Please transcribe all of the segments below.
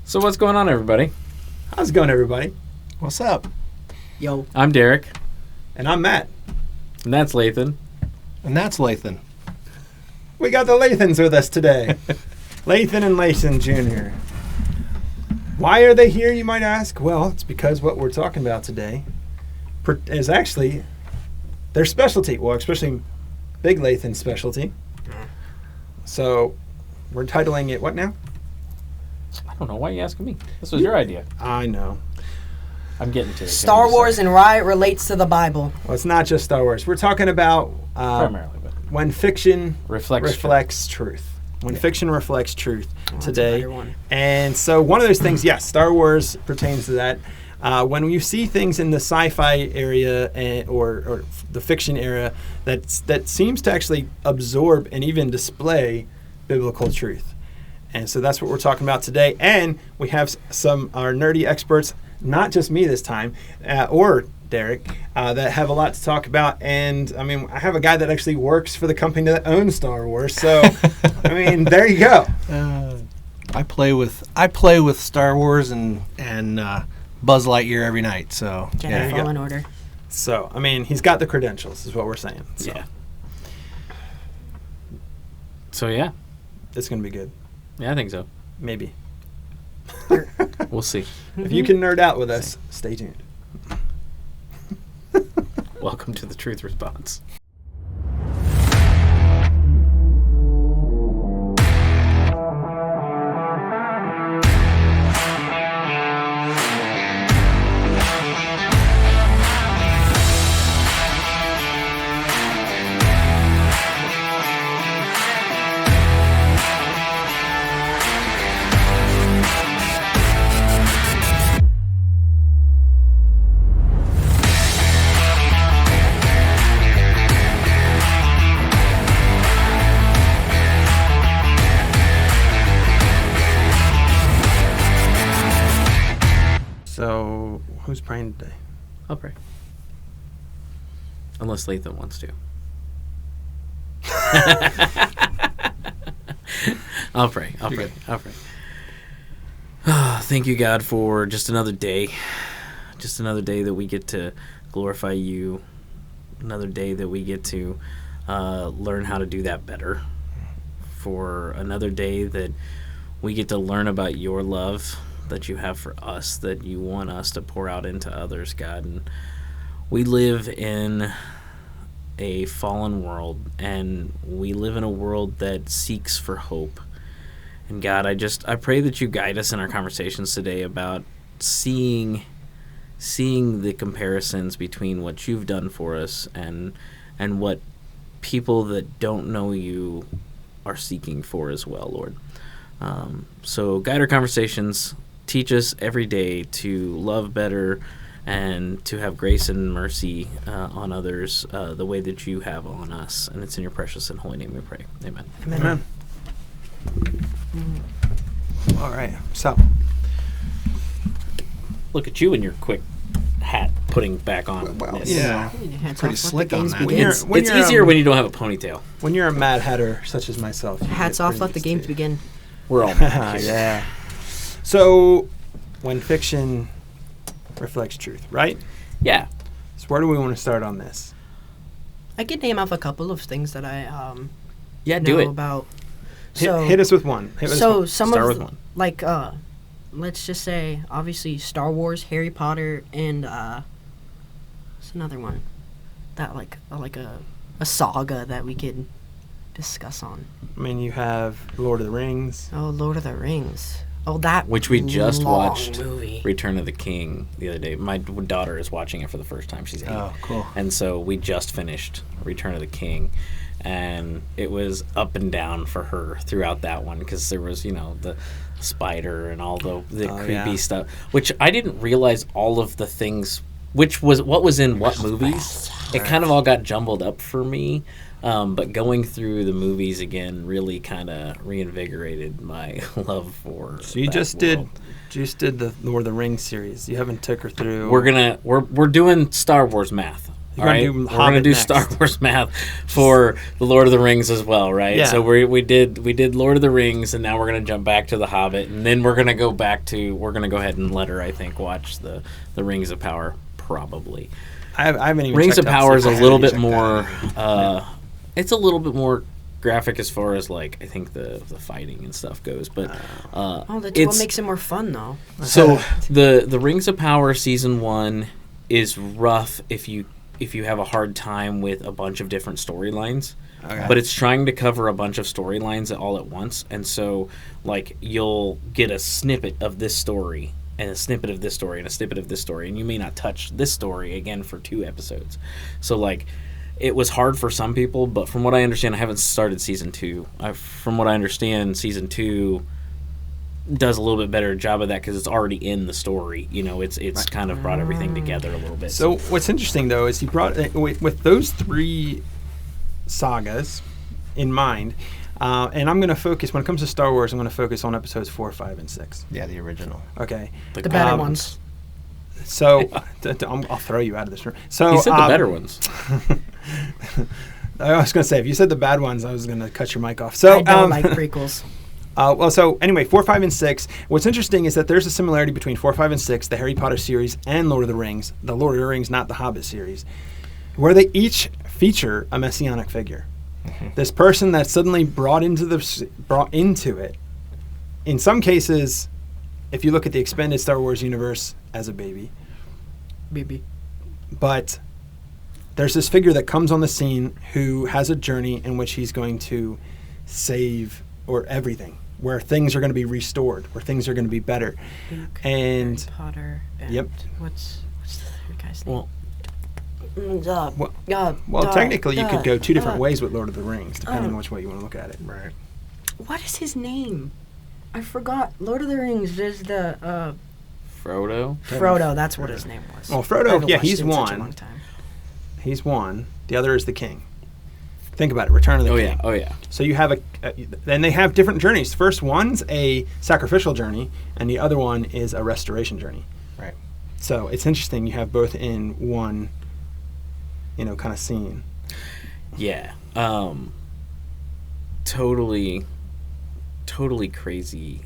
So what's going on, everybody? How's it going, everybody? What's up? Yo. I'm Derek. And I'm Matt. And that's Lathan. And that's Lathan. We got the Lathans with us today. Lathan and Lathan Jr. Why are they here, you might ask? Well, it's because what we're talking about today is actually their specialty. Well, especially Big Lathan's specialty. So we're titling it what now? I don't know. Why are you asking me? This was your idea. I know. I'm getting to it. Star Wars and why it relates to the Bible. Well, it's not just Star Wars. We're talking about primarily, but when fiction reflects truth. When fiction reflects truth That's today. a better one. And so one of those things, yes, Star Wars pertains to that. When you see things in the sci-fi area or the fiction era that seems to actually absorb and even display biblical truth. And so that's what we're talking about today. And we have our nerdy experts, not just me this time, or Derek, that have a lot to talk about. And, I mean, I have a guy that actually works for the company that owns Star Wars. So, I mean, there you go. I play with Star Wars and Buzz Lightyear every night. So Jedi Fallen Order. So, I mean, he's got the credentials, is what we're saying. So. Yeah. So, yeah. It's going to be good. Yeah, I think so. Maybe. We'll see. If you can nerd out with us, stay tuned. Welcome to the Truth Response. So, who's praying today? I'll pray. Unless Lathan wants to. I'll pray. Thank you, God, for just another day. Just another day that we get to glorify you. Another day that we get to learn how to do that better. For another day that we get to learn about your love that you have for us, that you want us to pour out into others, God. And we live in a fallen world, and we live in a world that seeks for hope. And God, I pray that you guide us in our conversations today about seeing the comparisons between what you've done for us and what people that don't know you are seeking for as well, Lord. So guide our conversations. Teach us every day to love better and to have grace and mercy on others the way that you have on us. And it's in your precious and holy name we pray. Amen. Amen. All right. So, look at you and your quick hat putting back on. Well, this. yeah. Pretty slick on that. It's easier when you don't have a ponytail. When you're a Mad Hatter such as myself. Hats off, let the games begin. We're all mad. Yeah. So, when fiction reflects truth, right? Yeah. So where do we want to start on this? I could name off a couple of things that I Yeah, know do it. about. Hit us with one. Some Start of with one. like let's just say obviously Star Wars, Harry Potter, and what's another one that like a saga that we could discuss on. I mean, you have Lord of the Rings. Oh, Lord of the Rings. Oh, that Which we just long watched movie. Return of the King the other day. My daughter is watching it for the first time. She's 8. Oh, cool. And so we just finished Return of the King. And it was up and down for her throughout that one because there was, the spider and all the creepy stuff. Which I didn't realize all of the things, what was in what movies. It kind of all got jumbled up for me. But going through the movies again really kind of reinvigorated my love for. So you just did the Lord of the Rings series. You haven't took her through. We're doing Star Wars math. All right, we're gonna do Star Wars math for the Lord of the Rings as well, right? Yeah. So we did Lord of the Rings, and now we're gonna jump back to the Hobbit, and then we're gonna go ahead and let her, I think, watch the Rings of Power probably. I haven't even. Rings of checked out Power is a Sci-Fi. little bit check more. that It's a little bit more graphic as far as like I think the fighting and stuff goes, but Oh, that's it's what makes it more fun, though. so the Rings of Power season 1 is rough if you have a hard time with a bunch of different storylines. Okay. But it's trying to cover a bunch of storylines all at once, and so like you'll get a snippet of this story and a snippet of this story and a snippet of this story, and you may not touch this story again for 2 episodes. So like it was hard for some people, but from what I understand, I haven't started season 2. From what I understand, season 2 does a little bit better job of that because it's already in the story. You know, it's kind of brought everything together a little bit. So what's interesting though is he brought with those 3 sagas in mind, and I'm going to focus when it comes to Star Wars. I'm going to focus on episodes 4, 5, and 6. Yeah, the original. Okay, The better ones. So I'll throw you out of this room. So he said the better ones. I was going to say if you said the bad ones, I was going to cut your mic off. So I don't like prequels. So anyway, 4, 5, and 6. What's interesting is that there's a similarity between 4, 5, and 6, the Harry Potter series, and Lord of the Rings. The Lord of the Rings, not the Hobbit series, where they each feature a messianic figure. Mm-hmm. This person that's suddenly brought into it. In some cases, if you look at the expanded Star Wars universe, as a baby. But there's this figure that comes on the scene who has a journey in which he's going to save everything, where things are going to be restored, where things are going to be better. Luke, And Harry Potter, and yep. What's the third guy's name? Technically, you could go 2 different ways with Lord of the Rings, depending on which way you want to look at it. Right. What is his name? I forgot. Lord of the Rings is the Frodo. Frodo. That's what his name was. Well, I Frodo, haven't yeah, watched he's it in such a one. long time. He's one. The other is the king. Think about it. Return of the King. Oh yeah. So you have then they have different journeys. First one's a sacrificial journey, and the other one is a restoration journey. Right. So it's interesting. You have both in one, kind of scene. Yeah. Totally crazy.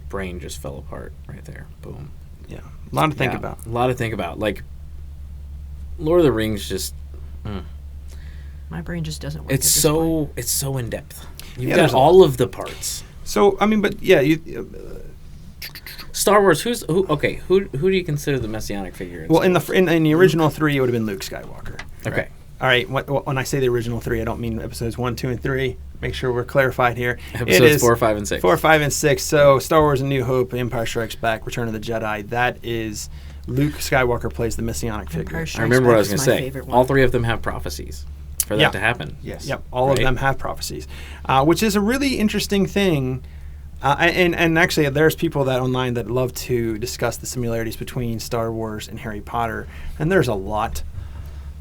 Brain just fell apart right there. Boom. Yeah. A lot to think about. A lot to think about. Like, Lord of the Rings just... My brain just doesn't work. It's so in depth. You've there's got all of the parts. So, I mean, but yeah, Star Wars, who do you consider the messianic figure? Well, in the original 3, it would have been Luke Skywalker. Okay. Right. All right. When I say the original 3, I don't mean episodes 1, 2, and 3. Make sure we're clarified here. Episodes it is 4, 5, and 6. 4, 5, and 6. So Star Wars: A New Hope, Empire Strikes Back, Return of the Jedi. That is Luke Skywalker plays the messianic figure. I remember what I was going to say. All 3 of them have prophecies for that to happen. Yes. Yep. All of them have prophecies, which is a really interesting thing. And actually, there's people that online that love to discuss the similarities between Star Wars and Harry Potter, and there's a lot.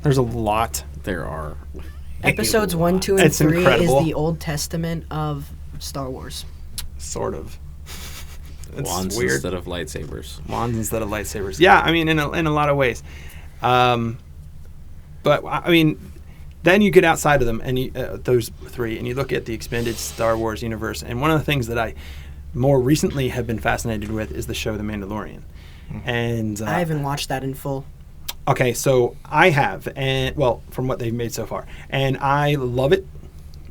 There are. Episodes 1, 2, and It's 3 incredible. is the Old Testament of Star Wars. Sort of. It's Wands weird. instead of lightsabers. Wands instead of lightsabers. Yeah, I mean, in a lot of ways. But I mean, then you get outside of them, and those 3, and you look at the expanded Star Wars universe. And one of the things that I more recently have been fascinated with is the show The Mandalorian. And I haven't watched that in full. Okay, so I have, and from what they've made so far, and I love it.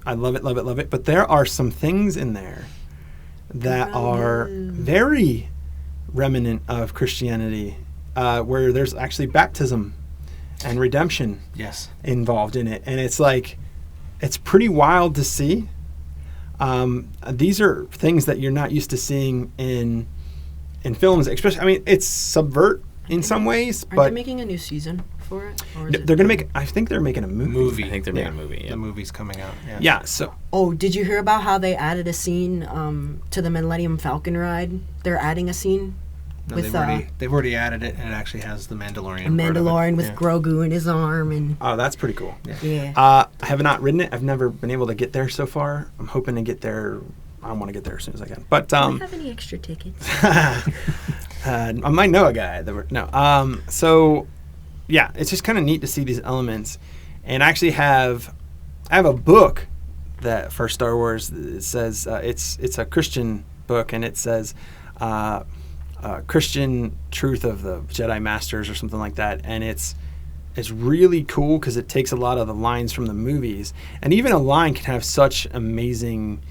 I love it. But there are some things in there that are very remnant of Christianity, where there's actually baptism and redemption involved in it, and it's like it's pretty wild to see. These are things that you're not used to seeing in films, especially. I mean, it's subvert in some ways, Aren't but they making a new season for it? Or is they're going to make. I think they're making a movie. I think they're making a movie. Yeah. The movie's coming out. Yeah. Yeah. So. Oh, did you hear about how they added a scene to the Millennium Falcon ride? They're adding a scene No, with they've already added it, and it actually has the Mandalorian. a Mandalorian with Yeah. Grogu in his arm, and Oh, that's pretty cool. yeah. I have not ridden it. I've never been able to get there so far. I'm hoping to get there. I want to get there as soon as I can. But Do I have any extra tickets? I might know a guy. So yeah, it's just kind of neat to see these elements. And I actually have a book that for Star Wars. It says it's a Christian book, and it says Christian Truth of the Jedi Masters or something like that. And it's really cool because it takes a lot of the lines from the movies, and even a line can have such amazing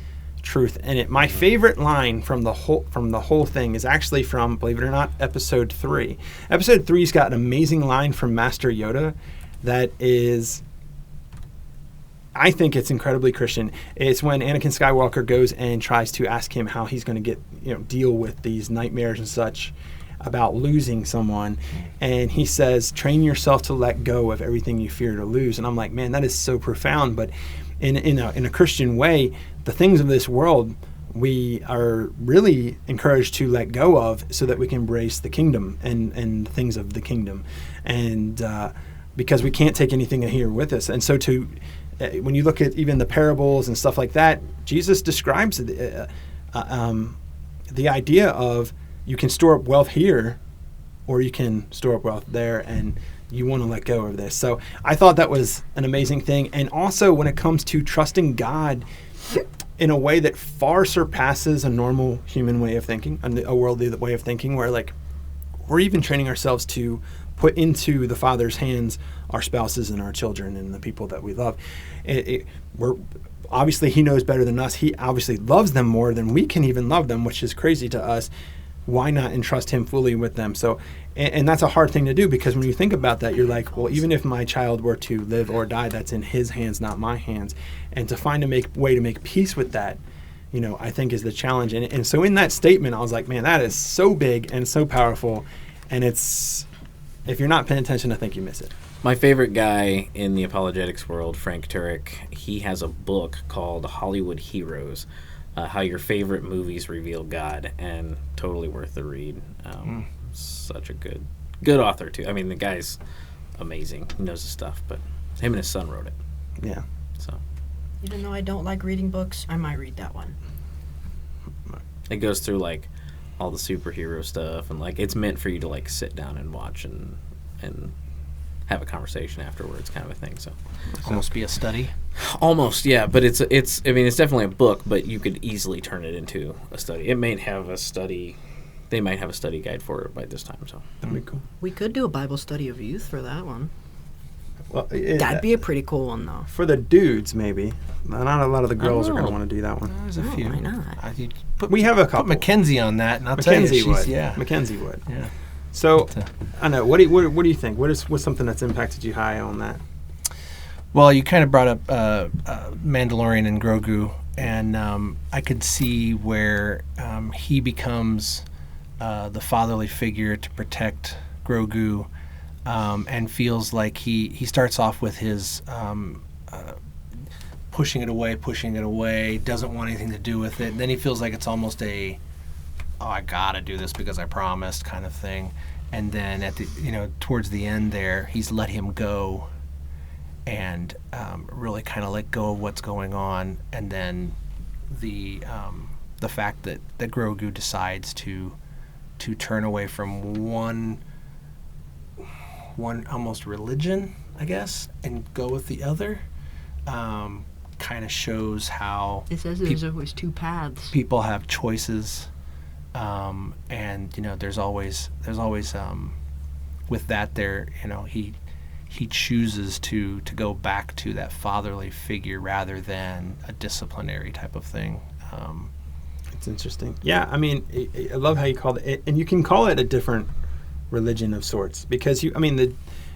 truth in it. My favorite line from the whole thing is actually from, believe it or not, Episode 3. Episode 3's got an amazing line from Master Yoda that is, I think it's incredibly Christian. It's when Anakin Skywalker goes and tries to ask him how he's going to deal with these nightmares and such about losing someone, and he says, train yourself to let go of everything you fear to lose. And I'm like, man, that is so profound. But in a Christian way, the things of this world we are really encouraged to let go of so that we can embrace the kingdom and things of the kingdom, and because we can't take anything here with us. And so when you look at even the parables and stuff like that, Jesus describes the idea of, you can store up wealth here, or you can store up wealth there, and you want to let go of this. So I thought that was an amazing thing. And also when it comes to trusting God in a way that far surpasses a normal human way of thinking, a worldly way of thinking, where like we're even training ourselves to put into the Father's hands our spouses and our children and the people that we love. We're obviously, He knows better than us. He obviously loves them more than we can even love them, which is crazy to us. Why not entrust Him fully with them? So, and that's a hard thing to do, because when you think about that, you're like, well, even if my child were to live or die, that's in His hands, not my hands. And to find a way to make peace with that, I think is the challenge. And so in that statement, I was like, man, that is so big and so powerful. And if you're not paying attention, I think you miss it. My favorite guy in the apologetics world, Frank Turek, he has a book called Hollywood Heroes, How Your Favorite Movies Reveal God, and totally worth the read. Such a good author, too. I mean, the guy's amazing. He knows his stuff, but him and his son wrote it. Yeah. So, even though I don't like reading books, I might read that one. it goes through, like, all the superhero stuff, and, like, it's meant for you to, like, sit down and watch and have a conversation afterwards, kind of a thing. So Almost be a study. almost, yeah, but it's I mean, it's definitely a book, but you could easily turn it into a study. It might have a study. They might have a study guide for it by this time. So That'd be cool. We could do a Bible study of youth for that one. Well, That'd be a pretty cool one, though. for the dudes, maybe. Not a lot of the girls are going to know. want to do that one. There's a Oh, few. why not? We have a Put couple. Mackenzie on that, and I'll tell you, Mackenzie would. yeah. Mackenzie would. Yeah. So, But, I know. What do you think? What's something that's impacted you high on that? Well, you kind of brought up Mandalorian and Grogu, and I could see where he becomes the fatherly figure to protect Grogu, and feels like he starts off with his pushing it away, doesn't want anything to do with it. And then he feels like it's almost I gotta do this because I promised kind of thing. And then at the towards the end there, he's let him go and really kind of let go of what's going on. And then the fact that Grogu decides to turn away from one almost religion, I guess, and go with the other, kind of shows how It says there's always two paths. people have choices, and there's always with that there he chooses to go back to that fatherly figure rather than a disciplinary type of thing. It's interesting. Yeah, I mean, I love how you called it, and you can call it a different religion of sorts, because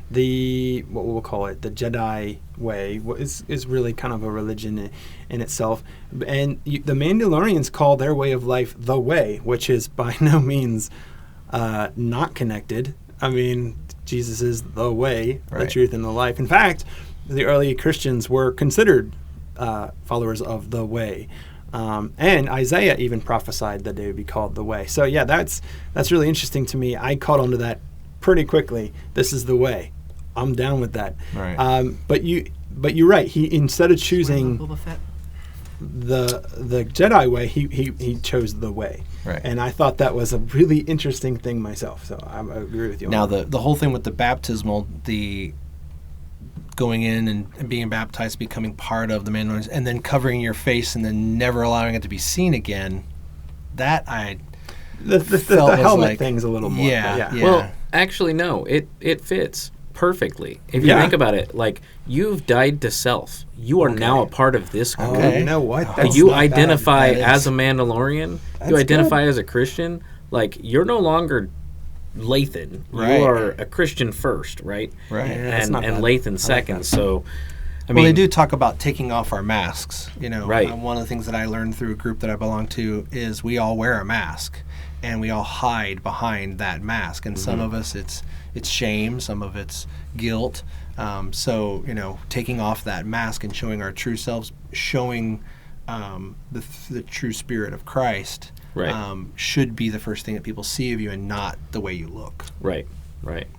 the what we'll call it, the Jedi way is really kind of a religion in itself. And the Mandalorians call their way of life the way, which is by no means not connected. I mean, Jesus is the way, the Right. truth, and the life. In fact, the early Christians were considered followers of the way. And Isaiah even prophesied that they would be called the way. So yeah, that's really interesting to me. I caught onto that pretty quickly. This is the way. I'm down with that. Right. But you're right. He, instead of choosing, Boba Fett. the Jedi way, he chose the way. Right. And I thought that was a really interesting thing myself. So I agree with you. Now on that. the whole thing with the baptismal, the going in and being baptized, becoming part of the Mandalorians, and then covering your face and then never allowing it to be seen again, that I the felt was helmet like, thing's a little more. yeah. Well, actually, no. It fits perfectly. If you Yeah. think about it, like, you've died to self. You are now a part of this group. Oh, you know what? That's You not bad. identify That as is- a Mandalorian. That's You identify good. as a Christian. Like, you're no longer Lathan. Right. You are a Christian first, right? Right. Yeah, that's and not bad. Lathan second. that. So, I Well, mean, they do talk about taking off our masks. Right. One of the things that I learned through a group that I belong to is we all wear a mask, and we all hide behind that mask. And some of us, it's shame, some of it's guilt. So taking off that mask and showing our true selves, showing the true spirit of Christ, Right. should be the first thing that people see of you, and not the way you look. right.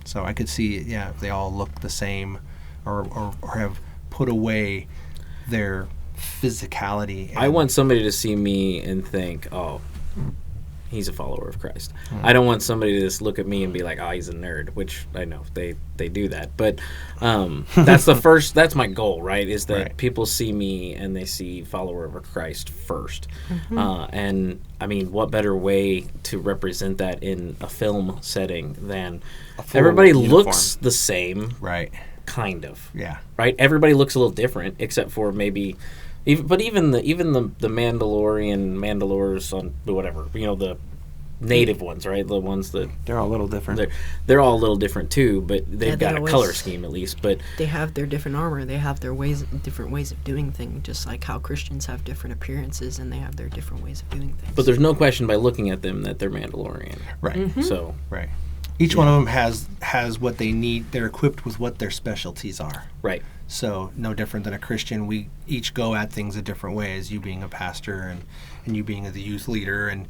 So I could see, if they all look the same, or have put away their physicality. I want somebody to see me and think, oh, he's a follower of Christ. I don't want somebody to just look at me and be like, oh, he's a nerd, which I know they do that. But that's my goal, right? Is that Right. people see me and they see follower of Christ first. And I mean, what better way to represent that in a film setting than full everybody uniform. looks the same, Right. kind of. Yeah. Right? Everybody looks a little different, except for maybe, even the Mandalores on whatever, the native ones, right? The ones that They're all a little different. they're all a little different too, but Yeah, they've got they a color always- scheme at least. But They have their different armor. They have their different ways of doing things, just like how Christians have different appearances and they have their different ways of doing things. there's no question by looking at them that they're Mandalorian. Right. So Right. Each one of them has what they need. They're equipped with what their specialties are. right, So no different than a Christian. We each go at things a different ways. You being a pastor, and you being the youth leader, and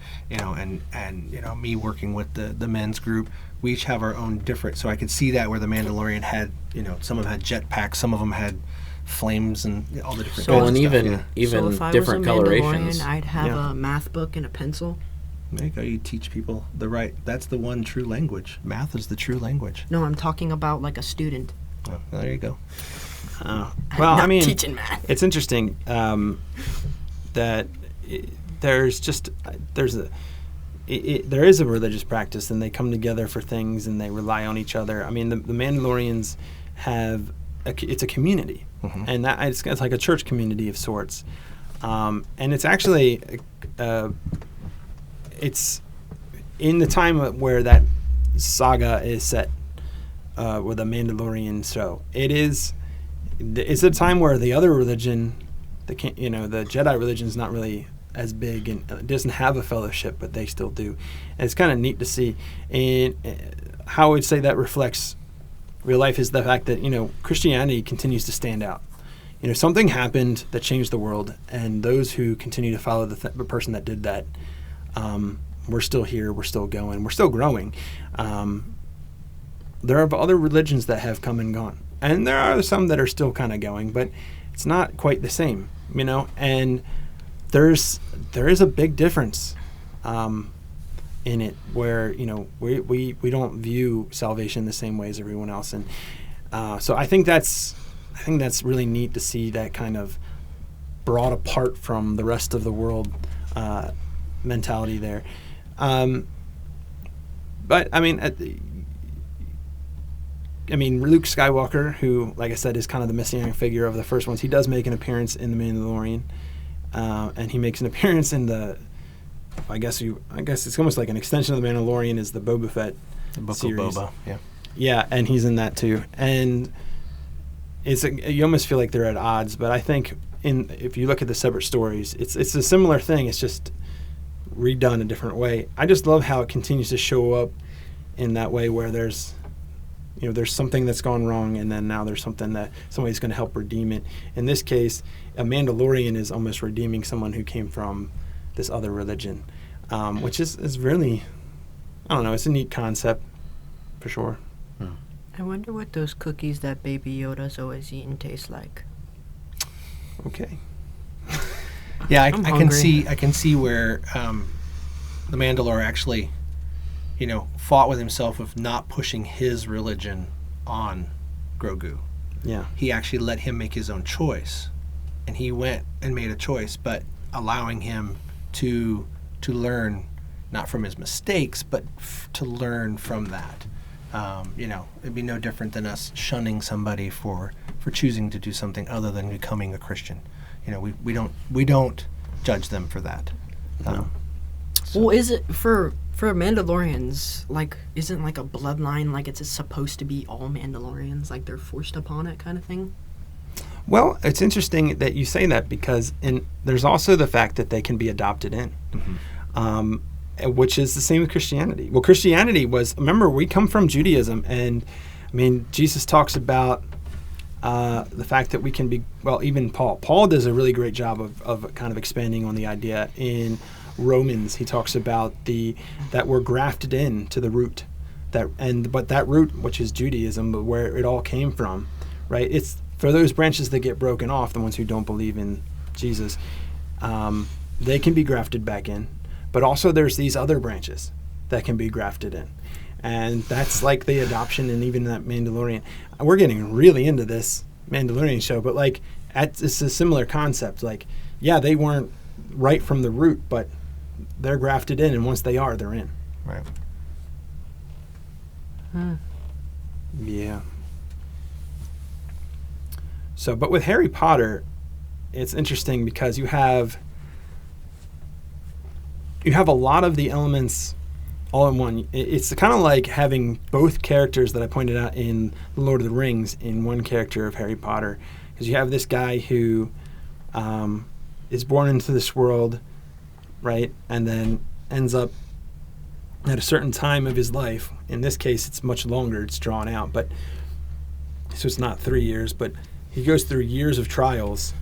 me working with the men's group. We each have our own different. So I could see that where the Mandalorian had, some of them had jetpacks, some of them had flames, and all the different. so kinds and of stuff, even yeah. even so if I different was a colorations. Mandalorian, I'd have Yeah. a math book and a pencil. There you go. You teach people the right. That's the one true language. Math is the true language. No, I'm talking about like a student. Oh, there you go. Well, Not I mean, teaching math. it's interesting that there is a religious practice, and they come together for things, and they rely on each other. I mean, the Mandalorians have it's a community, and that it's like a church community of sorts, and it's actually it's in the time where that saga is set with a Mandalorian show. It's a time where the other religion, the Jedi religion, is not really as big, and it doesn't have a fellowship, but they still do. And it's kind of neat to see. And how I would say that reflects real life is the fact that Christianity continues to stand out. Something happened that changed the world, and those who continue to follow the person that did that, we're still here, we're still going, we're still growing. There are other religions that have come and gone, and there are some that are still kind of going, but it's not quite the same, and there is a big difference in it where we don't view salvation the same way as everyone else, and so I think that's really neat to see that kind of brought apart from the rest of the world mentality there. But I mean, Luke Skywalker, who, like I said, is kind of the messianic figure of the first ones, he does make an appearance in The Mandalorian, and he makes an appearance in I guess it's almost like an extension of The Mandalorian is the Boba Fett The Book series. of Boba. Yeah. Yeah, and he's in that too. And you almost feel like they're at odds, but I think if you look at the separate stories, it's a similar thing. It's just redone a different way. I just love how it continues to show up in that way where there's something that's gone wrong, and then now there's something that somebody's going to help redeem it. In this case, a Mandalorian is almost redeeming someone who came from this other religion, which is really, I don't know, it's a neat concept for sure. I wonder what those cookies that Baby Yoda's always eating taste like. Okay. Yeah, I'm I hungry. can see where the Mandalore actually, fought with himself of not pushing his religion on Grogu. Yeah. He actually let him make his own choice, and he went and made a choice, but allowing him to learn, not from his mistakes, but to learn from that. It'd be no different than us shunning somebody for choosing to do something other than becoming a Christian. We don't judge them for that. Well, is it for Mandalorians, like, isn't like a bloodline, like it's supposed to be all Mandalorians, like they're forced upon it kind of thing? Well, it's interesting that you say that because there's also the fact that they can be adopted in, which is the same with Christianity. Well, Christianity remember, we come from Judaism, and I mean, Jesus talks about the fact that we can be, well, even Paul does a really great job of kind of expanding on the idea in Romans. He talks about that we're grafted in to the root, but that root, which is Judaism, but where it all came from, right? It's for those branches that get broken off, the ones who don't believe in Jesus, they can be grafted back in, but also there's these other branches that can be grafted in. And that's like the adoption, and even that Mandalorian. We're getting really into this Mandalorian show, but like it's a similar concept. Like, yeah, they weren't right from the root, but they're grafted in, and once they are, they're in. Right. Yeah. So, but with Harry Potter, it's interesting because you have a lot of the elements all in one. It's kind of like having both characters that I pointed out in The Lord of the Rings in one character of Harry Potter, because you have this guy who is born into this world, right, and then ends up at a certain time of his life. In this case, it's much longer. It's drawn out, but so it's not 3 years, but he goes through years of trials,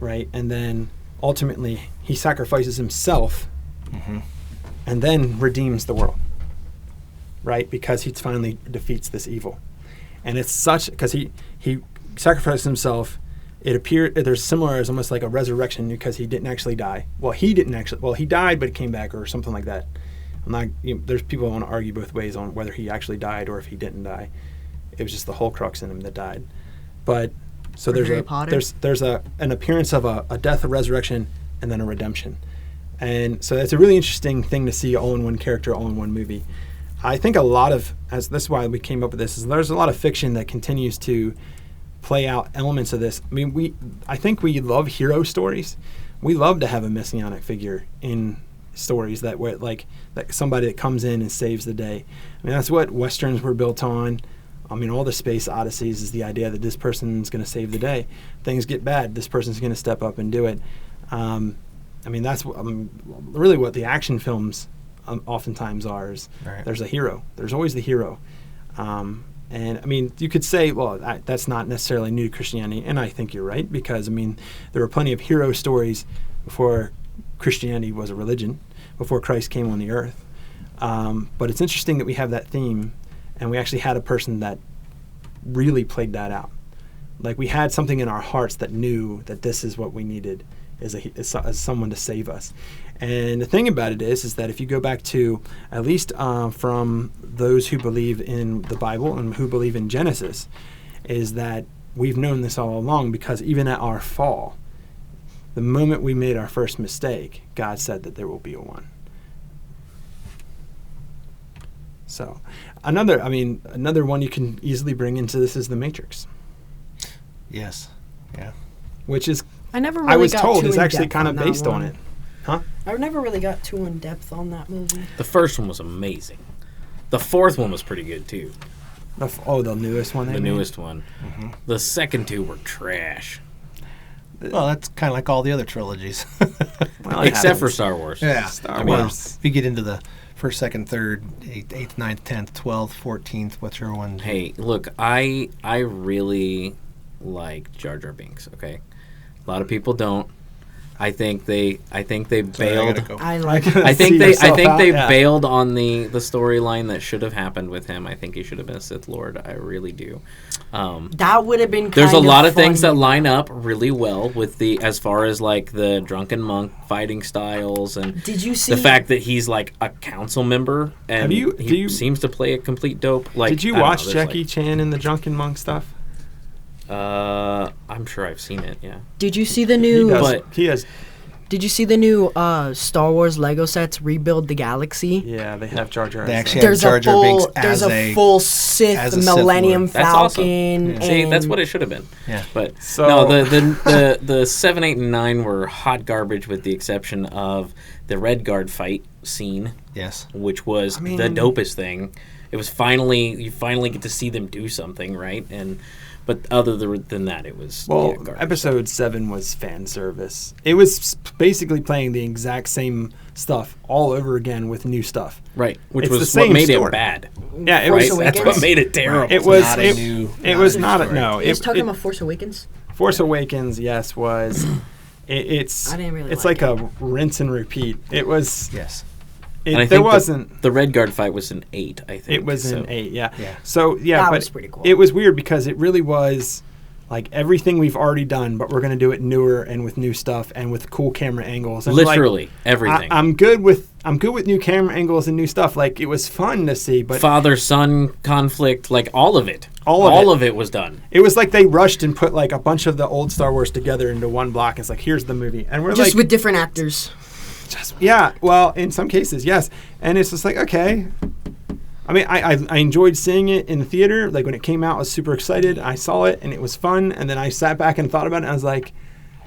right, and then ultimately he sacrifices himself. And then redeems the world, right? Because he finally defeats this evil. And it's because he sacrificed himself. There's similar as almost like a resurrection because he didn't actually die. He died, but he came back or something like that. There's people who want to argue both ways on whether he actually died or if he didn't die. It was just the whole crux in him that died. But so there's an appearance of a death, a resurrection, and then a redemption. And so it's a really interesting thing to see all in one character, all in one movie. I think that's why we came up with this, is there's a lot of fiction that continues to play out elements of this. I mean, I think we love hero stories. We love to have a messianic figure in stories that somebody that comes in and saves the day. I mean, that's what Westerns were built on. I mean, all the space odysseys is the idea that this person's going to save the day. Things get bad, this person's going to step up and do it. I mean, that's really what the action films oftentimes are. Right. There's a hero. There's always the hero. And, I mean, you could say, well, that's not necessarily new to Christianity, and I think you're right, because, I mean, there were plenty of hero stories before Christianity was a religion, before Christ came on the earth. But it's interesting that we have that theme, and we actually had a person that really played that out. Like, we had something in our hearts that knew that this is what we needed, as someone to save us. And the thing about it is that if you go back to, at least from those who believe in the Bible and who believe in Genesis, is that we've known this all along, because even at our fall, the moment we made our first mistake, God said that there will be a one. So another one you can easily bring into this is The Matrix. Yes. Yeah. Which is, I was told, is actually kind of based on it. Huh? I never really got too in depth on that movie. The first one was amazing. The fourth one was pretty good too. The newest one. The newest one. Mm-hmm. The second two were trash. Well, that's kind of like all the other trilogies. Except for Star Wars. Yeah. Star Wars. If you get into the first, second, third, 8th, 9th, 10th, 12th, 14th, whichever one. Hey, look, I really like Jar Jar Binks, okay? A lot of people don't. I think they Sorry, I bailed. gotta go. I like. I think they yeah. bailed on the storyline that should have happened with him. I think he should have been a Sith Lord. I really do. That would have been. There's a lot of things that fun. line up really well with the as far as like the drunken monk fighting styles and Did you see the fact that he's like a council member and he seems to play a complete dope. Like, Did you I don't watch know, there's, Jackie Chan and the Drunken Monk stuff? I'm sure I've seen it. Yeah. Did you see the He new? does. But- He has. Did you see the new Star Wars Lego sets Rebuild the Galaxy? Yeah, they have Jar Jar. They as actually the- have Jar Jar Binks there's as a a full Sith as a Sith Millennium Lord. That's awesome. Falcon. See, that's and- what it should have been. Yeah. But So- no, the 7, 8, and 9 were hot garbage with the exception of the Red Guard fight scene, Yes. which was I mean- the dopest thing. It was you finally get to see them do something, right? But other than that, it was garbage. Episode 7 was fan service. It was basically playing the exact same stuff all over again with new stuff. Right, which It's the was what same made story. it bad. Yeah, it Right, was. that's what made it terrible. It was. not a new- It not was a new not. story. No. He was talking it- about Force Awakens. Force Awakens. Yes, was. It's. I didn't really It's like like a rinse and repeat. It was. Yes. And I There think wasn't. the Red Guard fight was an 8. I think It was so. an 8. Yeah. Yeah. So yeah, That but was pretty cool. it was weird because it really was. Like everything we've already done, but we're going to do it newer and with new stuff and with cool camera angles. And Literally like, everything. I'm good with new camera angles and new stuff. Like it was fun to see, but Father-son conflict, like all of it. All of it was done. it was like they rushed and put like a bunch of the old Star Wars together into one block. It's like here's the movie, and we're Just like, with different actors. yeah. Well, in some cases, yes, and it's just like okay. I mean, I enjoyed seeing it in the theater. Like when it came out, I was super excited. I saw it and it was fun. And then I sat back and thought about it. And I was like,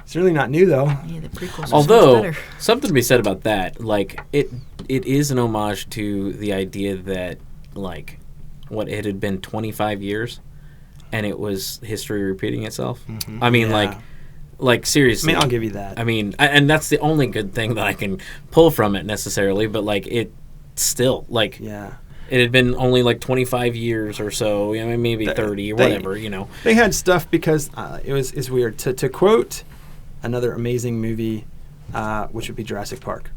it's really not new though. Yeah, the prequels. Are so much Although better. something to be said about that, like it is an homage to the idea that like what it had been 25 years, and it was history repeating itself. I mean, Yeah. like I seriously. mean, I'll give you that. I mean, and that's the only good thing that I can pull from it necessarily. But like it still like. Yeah. It had been only like 25 years or so, you know, maybe 30 or whatever, you know. They had stuff because it's weird to quote another amazing movie, which would be Jurassic Park,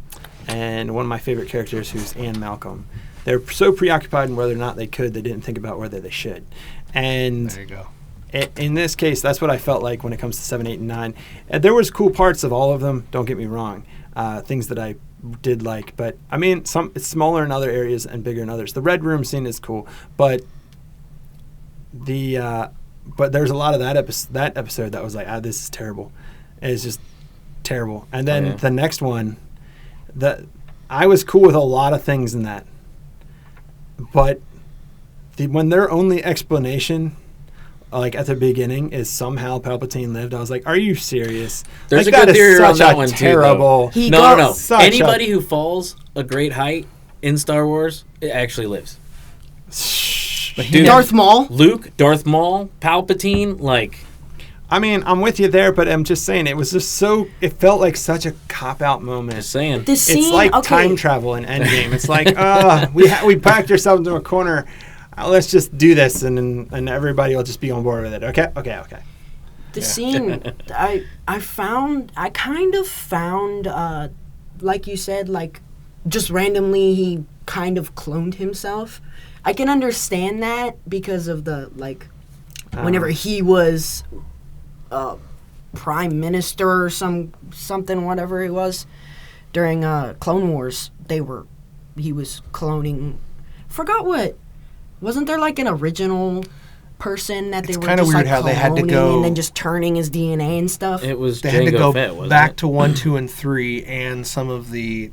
and one of my favorite characters, who's Anne Malcolm. They're so preoccupied in whether or not they didn't think about whether they should, and There you go. in this case, that's what I felt like when it comes to 7, 8, and 9. There was cool parts of all of them. Don't get me wrong, things that I did like, but I mean, it's smaller in other areas and bigger in others. The Red Room scene is cool, but there's a lot of that episode that was like, this is terrible. It's just terrible. And then the next one, I was cool with a lot of things in that, but when their only explanation, like at the beginning, is somehow Palpatine lived, I was like, are you serious? There's like, a good that is theory around such that a one too. terrible. Though. He No. got such a- Anybody who falls a great height in Star Wars, it actually lives. Dude, Darth Maul. Luke, Darth Maul, Palpatine, like I mean, I'm with you there, but I'm just saying it was just so. It felt like such a cop out moment. just saying. The scene. It's like okay. time travel in Endgame. It's like, we backed ourselves into a corner. Let's just do this, and everybody will just be on board with it. Okay. The scene I kind of found like you said, like just randomly he kind of cloned himself. I can understand that because of the like whenever he was prime minister or something whatever it was during Clone Wars, he was cloning. Forgot what. Wasn't there like an original person that they It's were kinda just weird like how they had to cloning go- and then just turning his DNA and stuff? It was They had to Jango go Fett, wasn't back it? to 1, 2, and 3 and some of the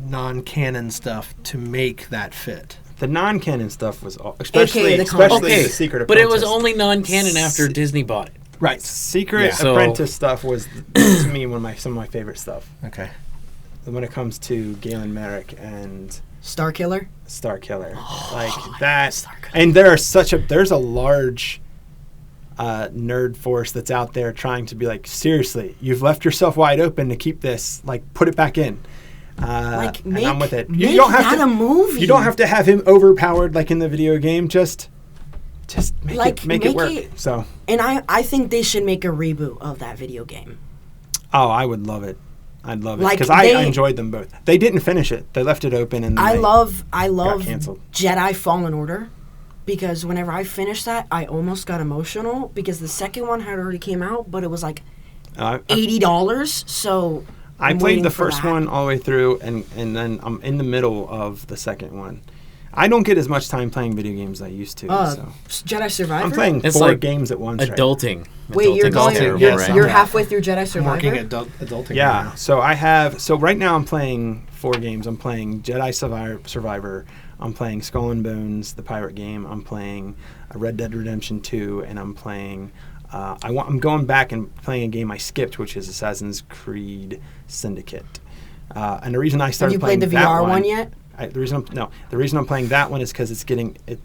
non-canon stuff to make that fit. The non-canon stuff was especially the comic. especially Okay, the Secret but Apprentice. it was only non-canon after Disney bought it. Right. Secret Yeah. So- Apprentice stuff was to me some of my favorite stuff. Okay. When it comes to Galen Merrick and Star Killer? Star Killer, like that, Star Killer. and there's a large nerd force that's out there trying to be like, seriously, you've left yourself wide open to keep this, like, put it back in. Like, and I'm with it. Make that a movie. You don't have to have him overpowered like in the video game. Just make it work. And I think they should make a reboot of that video game. Oh, I would love it. I'd love it Like, because I enjoyed them both. They didn't finish it; they left it open, and I love canceled. Jedi Fallen Order, because whenever I finished that, I almost got emotional because the second one had already came out, but it was like $80. So I I'm played waiting the for first that. one all the way through, and then I'm in the middle of the second one. I don't get as much time playing video games as I used to. So. Jedi Survivor. I'm playing It's 4 like games at once. Adulting. Wait, you're Adulting's going? terrible, yes, right? You're halfway through Jedi I'm Survivor. working adulting. Yeah, right now. so right now I'm playing 4 games. I'm playing Jedi Survivor. I'm playing Skull and Bones, the pirate game. I'm playing Red Dead Redemption 2, and I'm playing. I'm going back and playing a game I skipped, which is Assassin's Creed Syndicate. And the reason I Have started you playing played the that VR one yet? The reason I'm playing that one is because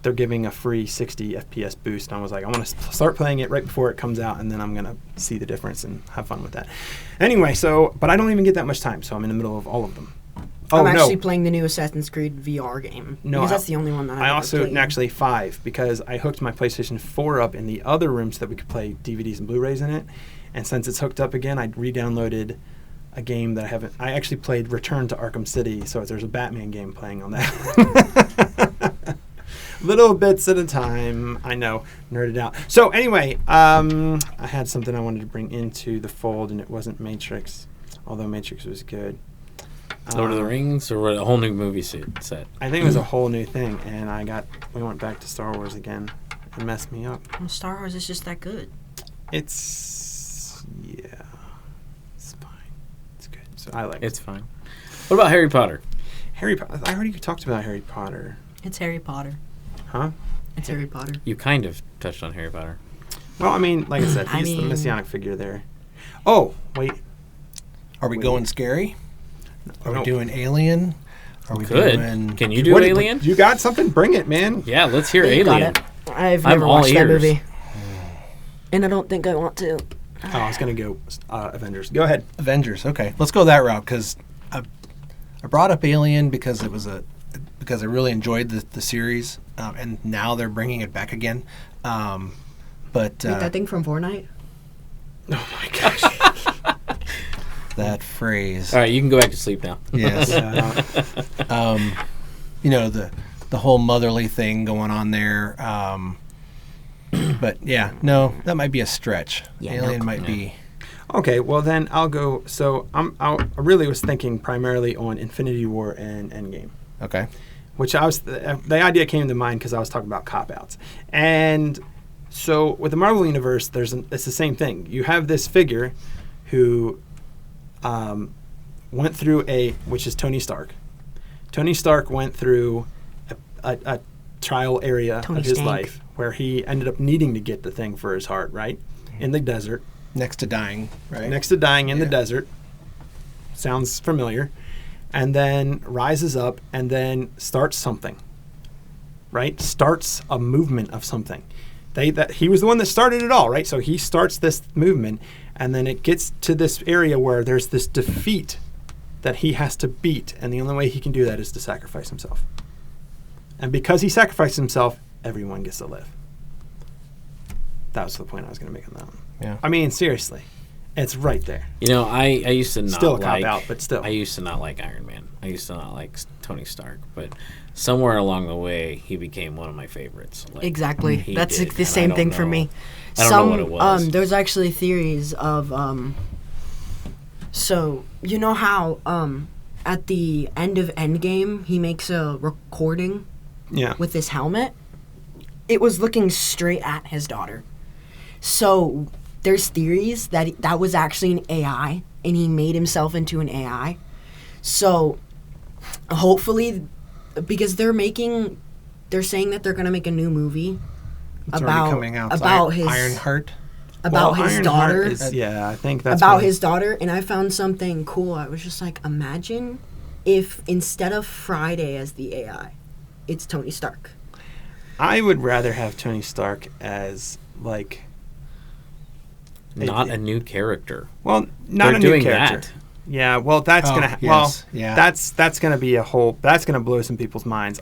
they're giving a free 60 FPS boost. And I was like, I want to start playing it right before it comes out, and then I'm gonna see the difference and have fun with that. Anyway, but I don't even get that much time, so I'm in the middle of all of them. I'm actually playing the new Assassin's Creed VR game. No, because that's the only one that I I've also ever played. actually 5 because I hooked my PlayStation 4 up in the other room so that we could play DVDs and Blu-rays in it. And since it's hooked up again, I re-downloaded a game that I haven't. I actually played Return to Arkham City, so there's a Batman game playing on that. Little bits at a time. I know, nerded out. So anyway, I had something I wanted to bring into the fold, and it wasn't Matrix, although Matrix was good. Lord of the Rings, or what, a whole new movie set? I think it was a whole new thing, and we went back to Star Wars again. It messed me up. Well, Star Wars is just that good. It's fine. It's good. So I like It's fine. What about Harry Potter? Harry Potter. I already talked about Harry Potter. It's Harry Potter. Huh? It's Harry Potter. You kind of touched on Harry Potter. Well, I mean, like I said, he's the messianic figure there. Oh, wait. Are we Wait. going scary? Are No. we doing Alien? Are we Good. doing? Can you do What- Alien? You got something? Bring it, man. Yeah, let's hear You got Alien. it. I've I'm never all watched that ears. movie. And I don't think I want to. Oh, I was going to go Avengers. Go ahead. Avengers. Okay, let's go that route because I brought up Alien because because I really enjoyed the series, and now they're bringing it back again. But Like that thing from Fortnite? Oh, my gosh. that phrase. All right, you can go back to sleep now. Yes. The whole motherly thing going on there. But yeah, no, that might be a stretch. Yeah, Alien no. might be. Okay, well then I'll go. So I really was thinking primarily on Infinity War and Endgame. Okay. Which the idea came to mind because I was talking about cop-outs. And so with the Marvel Universe, it's the same thing. You have this figure who went through which is Tony Stark. Tony Stark went through a trial area Tony of his Stank. life where he ended up needing to get the thing for his heart, right? In the desert. Next to dying, right? Next to dying in the Yeah. desert. Sounds familiar. And then rises up and then starts something, right? Starts a movement of something. He was the one that started it all, right? So he starts this movement, and then it gets to this area where there's this defeat that he has to beat, and the only way he can do that is to sacrifice himself. And because he sacrificed himself, everyone gets to live. That was the point I was going to make on that one. Yeah. I mean, seriously, it's right there. You know, I used to not Still a like. cop-out, but still. I used to not like Iron Man. I used to not like Tony Stark. But somewhere along the way, he became one of my favorites. Like, Exactly. he That's did, the and I same don't thing for know- me. I don't know what it was. There's actually theories of so you know how at the end of Endgame he makes a recording Yeah. with his helmet? It was looking straight at his daughter. So there's theories that that was actually an AI and he made himself into an AI. So hopefully, because they're saying that they're gonna make a new movie It's about already coming out. about his Ironheart. about Well, his Ironheart daughter. I think that's About what- his daughter, and I found something cool. I was just like, imagine if instead of Friday as the AI, it's Tony Stark. I would rather have Tony Stark as like, Not a new character. well, not They're a new doing character. that. Yeah, well, that's Oh, gonna yes, yeah. that's gonna be that's gonna blow some people's minds.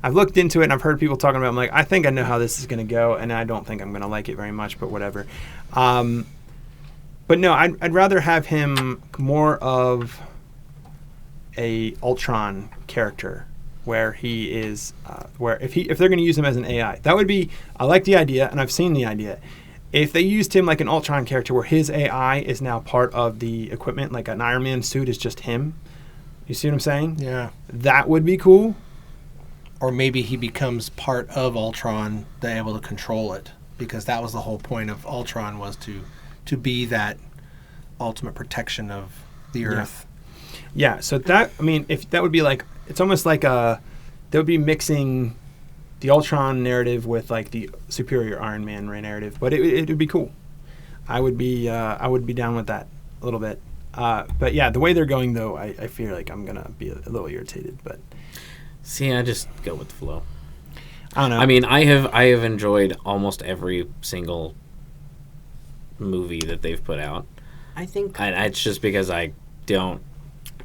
I've looked into it and I've heard people talking about it. I'm like, I think I know how this is gonna go, and I don't think I'm gonna like it very much, but whatever. But But no, I'd rather have him more of a Ultron character, where he is, where if they're going to use him as an AI, that would be. I like the idea, and I've seen the idea. If they used him like an Ultron character, where his AI is now part of the equipment, like an Iron Man suit is just him. You see what I'm saying? Yeah. That would be cool. Or maybe he becomes part of Ultron, they're able to control it, because that was the whole point of Ultron, was to be that ultimate protection of the Earth. Yeah. So that, I mean, if that would be like, it's almost like they would be mixing the Ultron narrative with like the superior Iron Man narrative, but it would be cool. I would be down with that a little bit. But yeah, the way they're going though, I feel like I'm gonna be a little irritated. But See, I just go with the flow. I don't know. I mean, I have enjoyed almost every single movie that they've put out. I think And it's just because I don't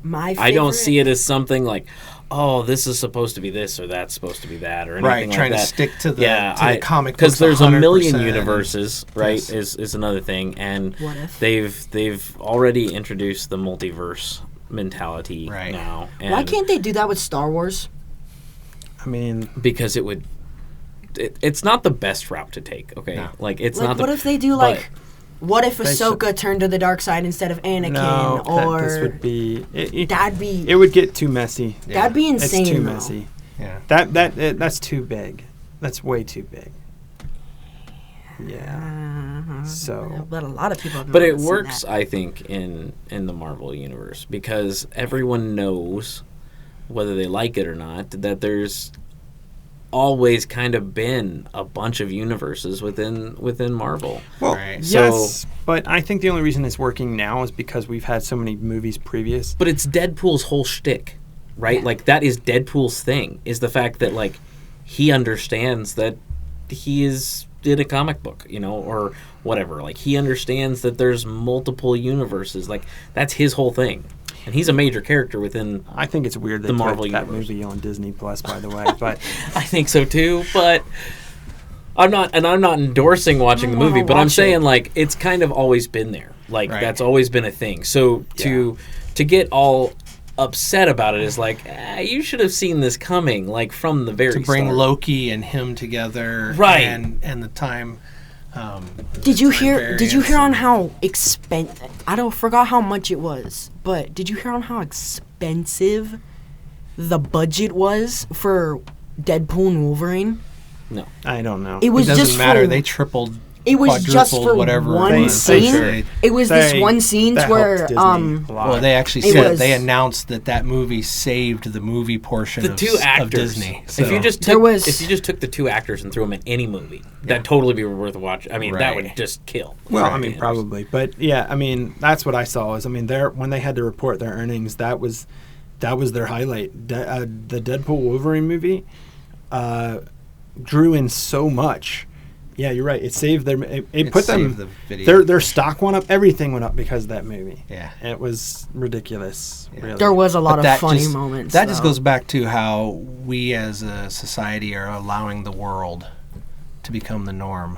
my see it as something like, oh, this is supposed to be this or that's supposed to be that or anything Right, like trying that. to stick to the comic books. Because there's a million 100%. universes, right? Yes. Is another thing, and What if? they've already introduced the multiverse mentality Right. now. And Why can't they do that with Star Wars? I mean, because it's not the best route to take. Okay, No. like it's Like, not. what if they do but- like? What if They Ahsoka turned to the dark side instead of Anakin? no, or this would be that'd be it would get too messy. that'd be insane. It's too though. messy. Yeah. That's too big. That's way too big. Yeah. So, But a lot of people. Have But not it seen works, that. I think, in the Marvel universe because everyone knows, whether they like it or not, that there's always kind of been a bunch of universes within Marvel. well, Right. yes, but I think the only reason it's working now is because we've had so many movies previous. But it's Deadpool's whole shtick, right? Like that is Deadpool's thing, is the fact that like he understands that he is in a comic book, or whatever. Like he understands that there's multiple universes. Like that's his whole thing. And he's a major character within. I think it's weird they The put Marvel that universe. movie on Disney Plus, by the way. But I think so too, but I'm not endorsing watching the I wanna movie, but I'm watch saying it. like it's kind of always been there. Like Right. that's always been a thing. So to get all upset about it is like you should have seen this coming, like from the very To bring start. Loki and him together, Right. and the time. Did you time hear? Did you variance hear on and- how expensive? I don't forgot how much it was, but did you hear on how expensive the budget was for Deadpool and Wolverine? No. I don't know. It was It doesn't just matter. for They tripled. it was just quadrupled for whatever one it was. scene. They- It was this They- one scene that where helped Disney a lot. Well, they actually It said was- they announced that movie saved the movie portion The of, two of actors. Disney. If So- you just There took, was- if you just took the two actors and threw them in any movie, that'd totally be worth a watch. I mean, that would Right. just kill. Well, I Right. mean, probably, but yeah, I mean, that's what I saw. Is I mean, when they had to report their earnings, that was their highlight. The Deadpool Wolverine movie drew in so much. Yeah, you're right. It saved them. It put them. saved the video. Their stock went up. Everything went up because of that movie. Yeah. It was ridiculous. Yeah. Really. there was a lot But of that funny just- moments. That just though. goes back to how we as a society are allowing the world to become the norm.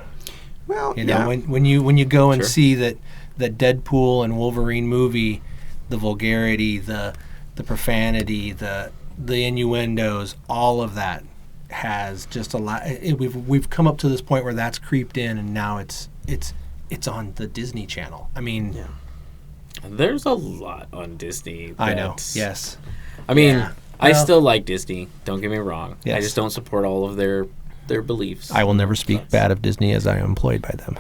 Well, You know, yeah. when you go and Sure. see that Deadpool and Wolverine movie, the vulgarity, the profanity, the innuendos, all of that has just a lot. We've come up to this point where that's creeped in, and now it's on the Disney Channel. I mean, Yeah. There's a lot on Disney. I know. that's- Yes. I mean, Yeah. I Well- still like Disney. Don't get me wrong. I Yes. just don't support all of their beliefs. I will never speak bad of Disney as I am employed by them.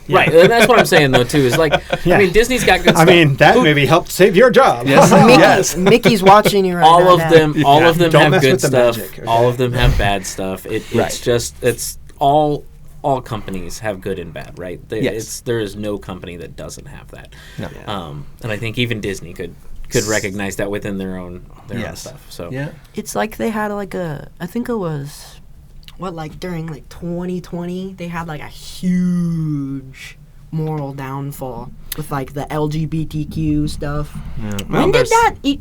Right, and that's what I'm saying though too. Is like, Yeah. I mean, Disney's got good I stuff. mean, that movie helped save your job. Yes. Mickey's watching you right now. all of Dad. them Yeah, have don't mess good with the stuff. magic, okay? All of them have bad stuff. It's Right. just all companies have good and bad, right? Yes. There is no company that doesn't have that. No. And I think even Disney could recognize that within their own Yes. stuff. So Yeah. It's like they had like I think it was, during like 2020, they had like a huge moral downfall with like the LGBTQ stuff. Well,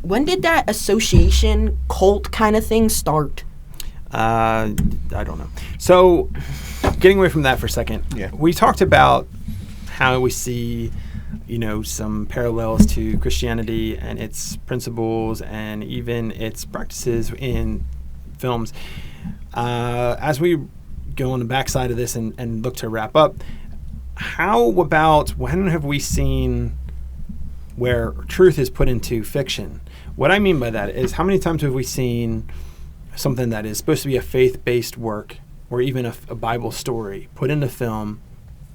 When did that association cult kind of thing start? I don't know. So, getting away from that for a second, Yeah. we talked about how we see some parallels to Christianity and its principles and even its practices in films. As we go on the backside of this and look to wrap up, how about when have we seen where truth is put into fiction? What I mean by that is, how many times have we seen something that is supposed to be a faith-based work or even a Bible story put into film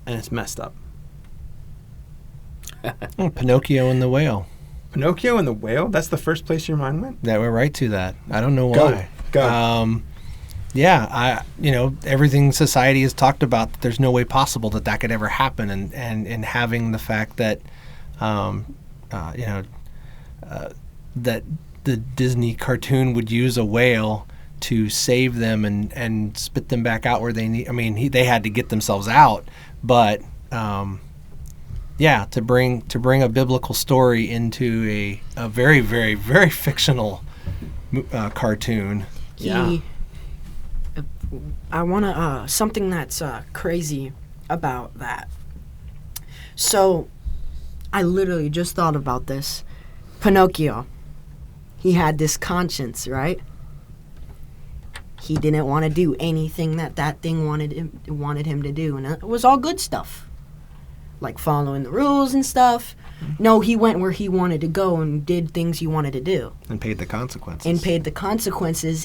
and it's messed up? Pinocchio and the Whale. Pinocchio and the Whale? That's the first place your mind went? That went right to that. I don't know why. Go. Yeah, everything society has talked about, there's no way possible that could ever happen, and having the fact that, that the Disney cartoon would use a whale to save them and spit them back out where they need. I mean, they had to get themselves out, but to bring a biblical story into a very, very, very fictional cartoon. I want to something that's crazy about that. So, I literally just thought about this. Pinocchio, he had this conscience, right? He didn't want to do anything that thing wanted him to do, and it was all good stuff, like following the rules and stuff. No, he went where he wanted to go and did things he wanted to do, and paid the consequences.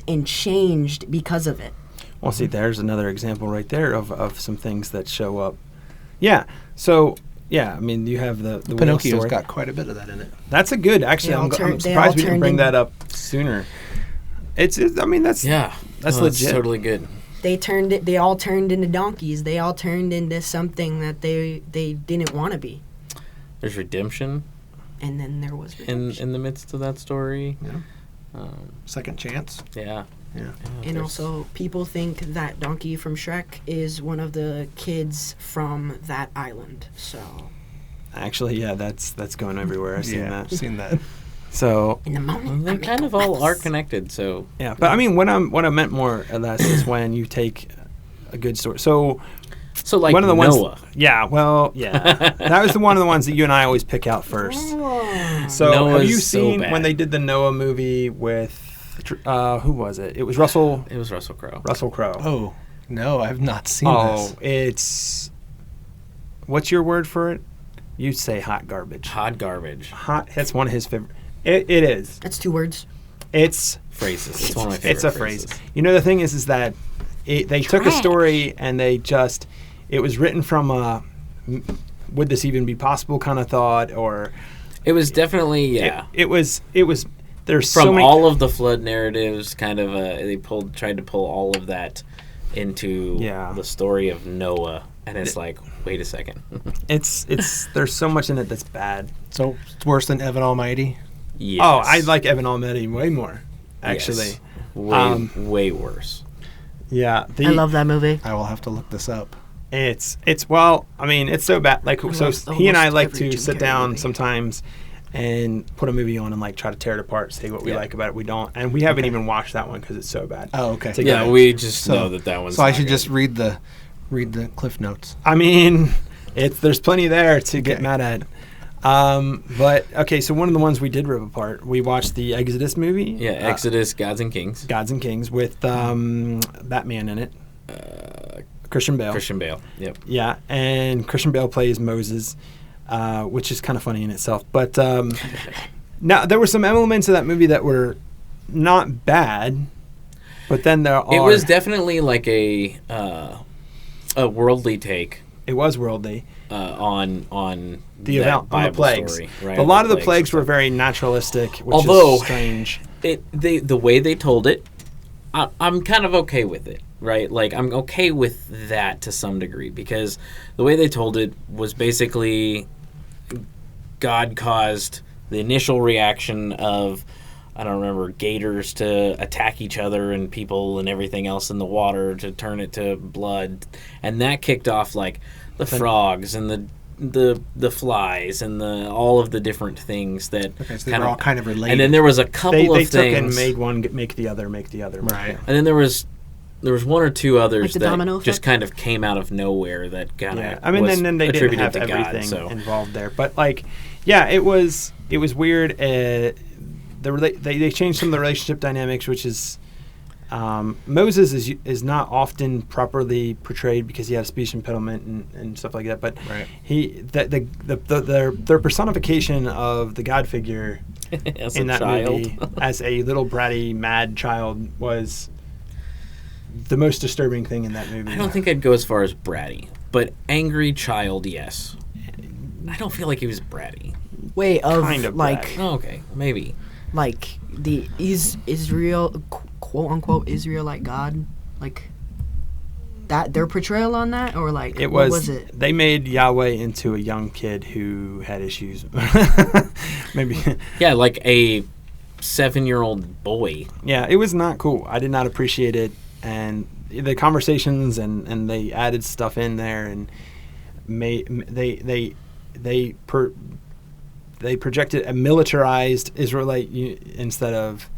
And changed because of it. Well, see, there's another example right there of some things that show up. Yeah. So, I mean, you have the Pinocchio's got quite a bit of that in it. That's a good. Actually, I'm surprised we didn't bring that up sooner. That's legit. Totally good. They all turned into donkeys. They all turned into something that they didn't want to be. There's redemption. And then there was redemption. In the midst of that story. Yeah. Second chance. Yeah. Yeah. And also, people think that Donkey from Shrek is one of the kids from that island. So, actually, that's going everywhere. I've seen that. I've seen that. So in the moment, they kind of all are connected. So but I mean, what I meant more or less is when you take a good story. So like one of the Noah. ones. Yeah. Well, yeah. That was one of the ones that you and I always pick out first. So Noah's have you seen so when they did the Noah movie with? Who was it? It was Russell. It was Russell Crowe. Russell Crowe. Oh, no, I've not seen this. Oh, it's... What's your word for it? You'd say hot garbage. Hot garbage. Hot. That's one of his favorite... It is. That's 2 words. It's... Phrases. It's one of my favorite It's a phrases. phrase. You know, the thing is that they took a story and they just... It was written from a... Would this even be possible kind of thought, or... It was definitely, yeah. It was... There's from so many, all of the flood narratives, kind of they tried to pull all of that into the story of Noah, and it's like, wait a second. it's there's so much in it that's bad. So it's worse than Evan Almighty? Yes. Oh, I like Evan Almighty way more, actually. Yes. Way worse. Yeah, I love that movie. I will have to look this up. It's well, I mean, it's so bad. Like, so he and I like to sit down sometimes and put a movie on and like try to tear it apart, say what we like about it, we don't, and we haven't even watched that one because it's so bad. Oh, okay. Yeah, we just know that one's. So I should just read the cliff notes. I mean, there's plenty there to get mad at. But okay, so one of the ones we did rip apart, we watched the Exodus movie. Yeah, Exodus, Gods and Kings. Gods and Kings with Batman in it. Christian Bale. Yep. Yeah, and Christian Bale plays Moses. Which is kind of funny in itself. But now there were some elements of that movie that were not bad, but then there are... It was definitely like a worldly take. It was worldly. On the Bible plagues. Story, right? A lot of the plagues were very naturalistic, which Although, is strange. The way they told it, I'm kind of okay with it. Right, like I'm okay with that to some degree because the way they told it was basically God caused the initial reaction of, I don't remember, gators to attack each other and people and everything else in the water to turn it to blood, and that kicked off like the frogs and the flies and all of the different things that so they were all kind of related. And then there was a couple of things they took and made one make the other, right. And then there was there was one or two others Like the that domino just effect? kind of came out of nowhere that kind of Yeah, I mean, then they didn't attributed have to everything God. So involved there, but like, yeah, it was weird. They changed some of the relationship dynamics, which is Moses is not often properly portrayed because he had a speech impediment and stuff like that. But Right. their personification of the God figure as in a that child, movie as a little bratty mad child was the most disturbing thing in that movie. I don't think I'd go as far as bratty, but angry child, yes. I don't feel like he was bratty. Way of, Kind of like bratty. Oh, okay, maybe. like the Israel quote unquote Israelite God, like that their portrayal on that, or like It what was, was it? they made Yahweh into a young kid who had issues. Maybe. Yeah, like a 7-year-old boy. Yeah, it was not cool. I did not appreciate it. And the conversations and they added stuff in there and they projected a militarized Israelite instead of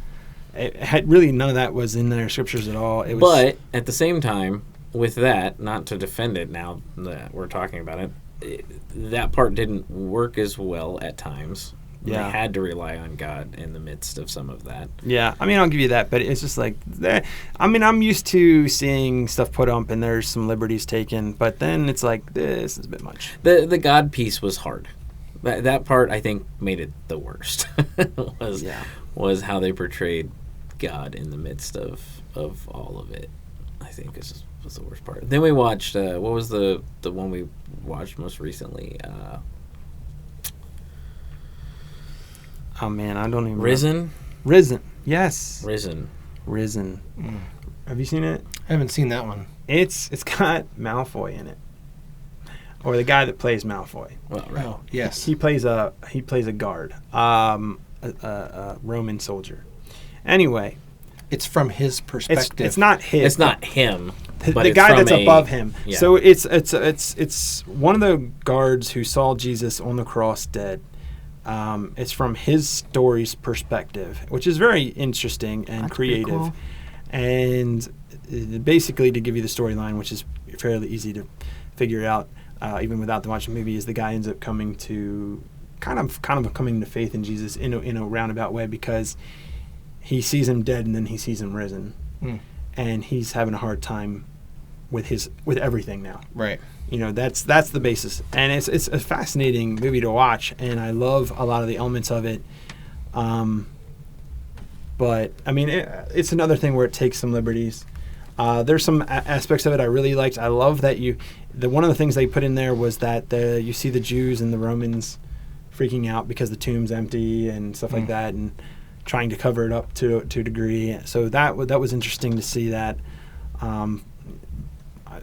it had really none of that was in their scriptures at all. It was, But at the same time, with that, not to defend it now that we're talking about it, that part didn't work as well at times. Yeah. They had to rely on God in the midst of some of that. yeah, I mean, I'll give you that, but it's just like, I mean, I'm used to seeing stuff put up and there's some liberties taken, but then it's like, this is a bit much. The God piece was hard. That part, I think, made it the worst. was how they portrayed God in the midst of all of it. I think was the worst part. Then we watched, what was the one we watched most recently? Oh man, I don't even Risen? Risen. Yes. Risen. Risen. Have you seen it? I haven't seen that one. It's got Malfoy in it. Or the guy that plays Malfoy. Well, right. Oh, yes. He plays a guard. A Roman soldier. Anyway, It's from his perspective. it's not his. It's not him. the but it's guy from that's a- above him. yeah. So it's one of the guards who saw Jesus on the cross dead. It's from his story's perspective, which is very interesting and That's pretty creative. cool. And basically, to give you the storyline, which is fairly easy to figure out, even without the watching the movie, is the guy ends up coming to kind of coming to faith in Jesus in a roundabout way because he sees him dead and then he sees him risen, and he's having a hard time with everything now. Right. You know, that's the basis, and it's a fascinating movie to watch, and I love a lot of the elements of it. But I mean, it's another thing where it takes some liberties. There's some aspects of it I really liked. I love that one of the things they put in there was that you see the Jews and the Romans freaking out because the tomb's empty and stuff like that, and trying to cover it up to a degree. So that was interesting to see that.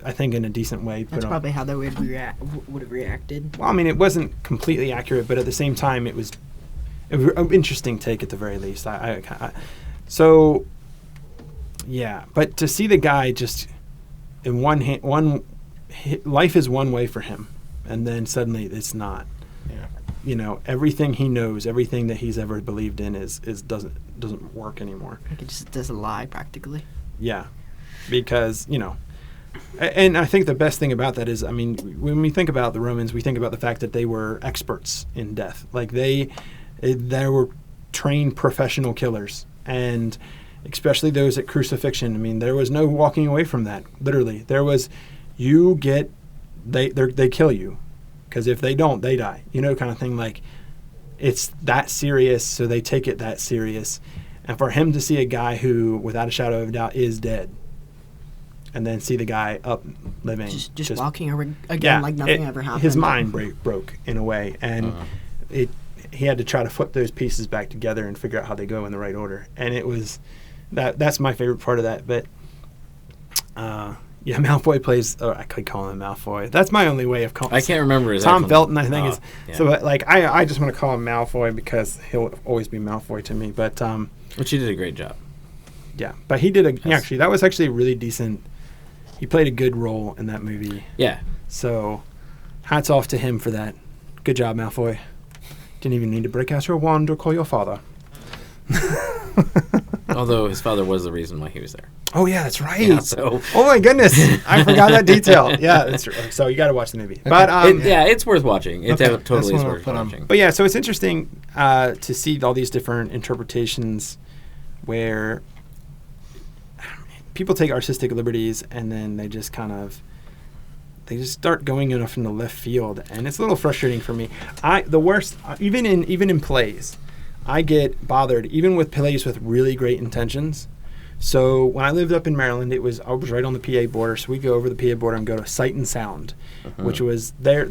I think in a decent way. That's probably how they would have reacted. Well, I mean, it wasn't completely accurate, but at the same time, it was an interesting take at the very least. So, yeah. But to see the guy just in life is one way for him, and then suddenly it's not. Yeah. You know, everything he knows, everything that he's ever believed in doesn't work anymore. Like it just does a lie practically. Yeah, because and I think the best thing about that is, I mean, when we think about the Romans, we think about the fact that they were experts in death. Like they were trained professional killers, and especially those at crucifixion. I mean, there was no walking away from that. Literally, there was, they kill you, because if they don't, they die. You know, kind of thing. Like it's that serious, so they take it that serious. And for him to see a guy who, without a shadow of a doubt, is dead, and then see the guy up living, Just walking again like nothing ever happened. His mind broke in a way, and he had to try to put those pieces back together and figure out how they go in the right order. And it was that's my favorite part of that. But Malfoy plays. Oh, I could call him Malfoy. That's my only way of calling. I can't remember his Tom actual Felton, I name. think Oh, is. yeah. So, like, I just want to call him Malfoy because he'll always be Malfoy to me. But Which he did a great job. yeah, but he did Yes. that was actually a really decent. He played a good role in that movie. Yeah. So, hats off to him for that. Good job, Malfoy. Didn't even need to break out your wand or call your father. Although his father was the reason why he was there. Oh yeah, that's right. Yeah, so Oh my goodness, I forgot that detail. Yeah, that's true. So you got to watch the movie. But it's worth watching. It Okay. totally is That's one worth I'll put on. watching. But yeah, so it's interesting to see all these different interpretations where people take artistic liberties and then they just start going off in the left field, and it's a little frustrating for me. The worst, even in plays, I get bothered even with plays with really great intentions. So when I lived up in Maryland, I was right on the PA border. So we go over the PA border and go to Sight and Sound, which was there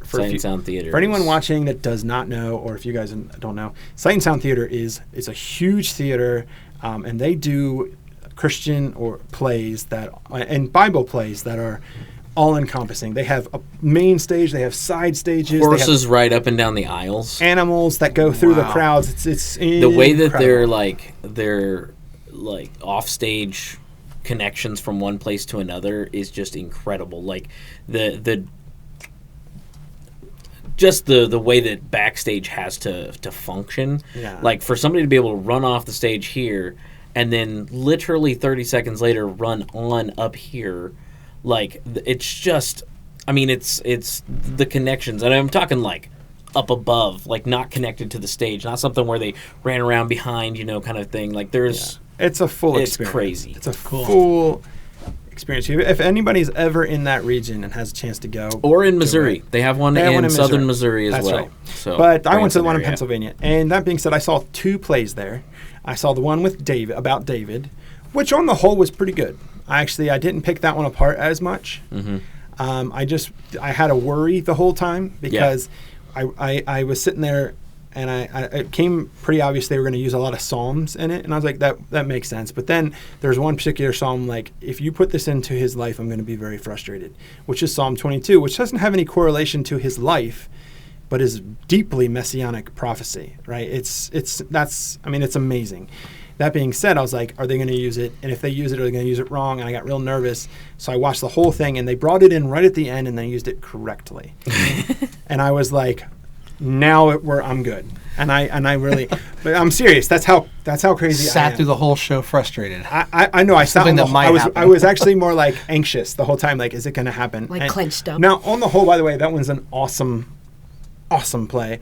for Sight and Sound Theater. For anyone watching that does not know, or if you guys don't know, Sight and Sound Theater is a huge theater, and they do Christian or plays and Bible plays that are all encompassing. They have a main stage, they have side stages, Horses ride up and down the aisles. animals that go through the Wow. crowds. It's The way that incredible. they're offstage connections from one place to another is just incredible. Like the way that backstage has to function. Yeah. Like for somebody to be able to run off the stage here and then literally 30 seconds later run on up here, like it's just, I mean, it's the connections, and I'm talking like up above, like not connected to the stage, not something where they ran around behind, kind of thing. Like there's, It's a full It's experience. crazy. It's a full experience. If anybody's ever in that region and has a chance to go, or in do Missouri, it. they have one They have in one in southern Missouri. Missouri as That's well. right. So, But I went to the Branson one in area. Pennsylvania, and that being said, I saw 2 plays there. I saw the one with David, about David, which on the whole was pretty good. I didn't pick that one apart as much. Mm-hmm. I had a worry the whole time because I was sitting there, and it came pretty obvious they were going to use a lot of psalms in it, and I was like, that makes sense. But then there's one particular psalm, like, if you put this into his life, I'm going to be very frustrated, which is Psalm 22, which doesn't have any correlation to his life, but is deeply messianic prophecy, right? It's amazing. That being said, I was like, are they going to use it? And if they use it, are they going to use it wrong? And I got real nervous. So I watched the whole thing, and they brought it in right at the end, and they used it correctly. And I was like, now I'm good. And I really, but I'm serious. That's how crazy I Sat am. through the whole show frustrated. I know. I sat Something on that might happen. I was actually more like anxious the whole time. Like, is it going to happen? Like And clenched up. Now, on the whole, by the way, that one's an awesome play.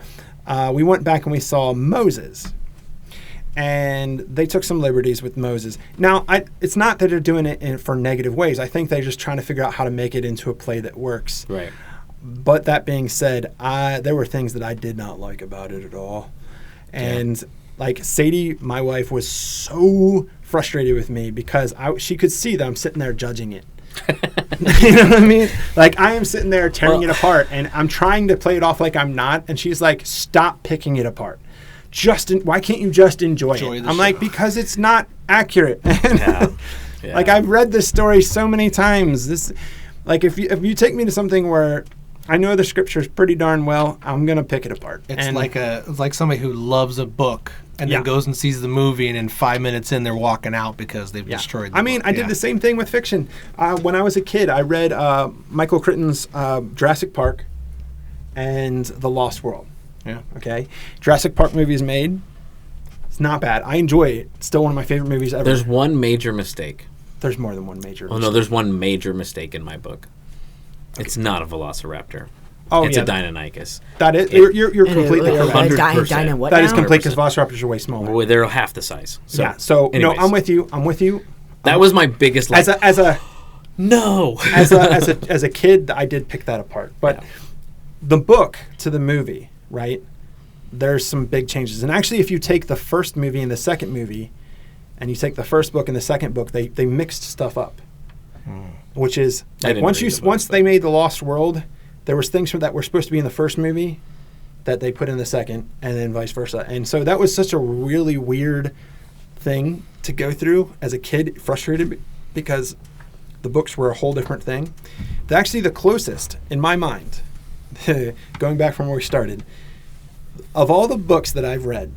We went back and we saw Moses, and they took some liberties with Moses. Now, it's not that they're doing it for negative ways. I think they're just trying to figure out how to make it into a play that works. Right. But that being said, there were things that I did not like about it at all. And like Sadie, my wife, was so frustrated with me because she could see that I'm sitting there judging it. You know what I mean? Like, I am sitting there tearing it apart, and I'm trying to play it off like I'm not. And she's like, stop picking it apart. Why can't you just enjoy it? Enjoy the I'm like, show. because it's not accurate. Yeah. Like, I've read this story so many times. Like, if you take me to something where I know the scriptures pretty darn well, I'm gonna pick it apart. It's like somebody who loves a book and then goes and sees the movie, and then 5 minutes in, they're walking out because they've destroyed the I mean, book. I did the same thing with fiction. When I was a kid, I read Michael Crichton's Jurassic Park and The Lost World. Yeah. Okay, Jurassic Park movie is made. It's not bad. I enjoy it. It's still one of my favorite movies ever. There's one major mistake. There's more than one major. Oh, no, there's one major mistake in my book. It's not a velociraptor. Oh, It's yeah. a Deinonychus. That is, you're completely correct. 100%. What That is now? complete because velociraptors are way smaller. Well, they're half the size. So, Yeah. So no, anyways. I'm with you. That was my biggest. Like, As a no. as a kid, I did pick that apart. But the book to the movie, right? There's some big changes. And actually, if you take the first movie and the second movie, and you take the first book and the second book, they mixed stuff up, which is I like didn't once read the book, once they made the Lost World, there was things that were supposed to be in the first movie that they put in the second, and then vice versa. And so that was such a really weird thing to go through as a kid. It frustrated me because the books were a whole different thing. Actually, the closest in my mind, going back from where we started, of all the books that I've read,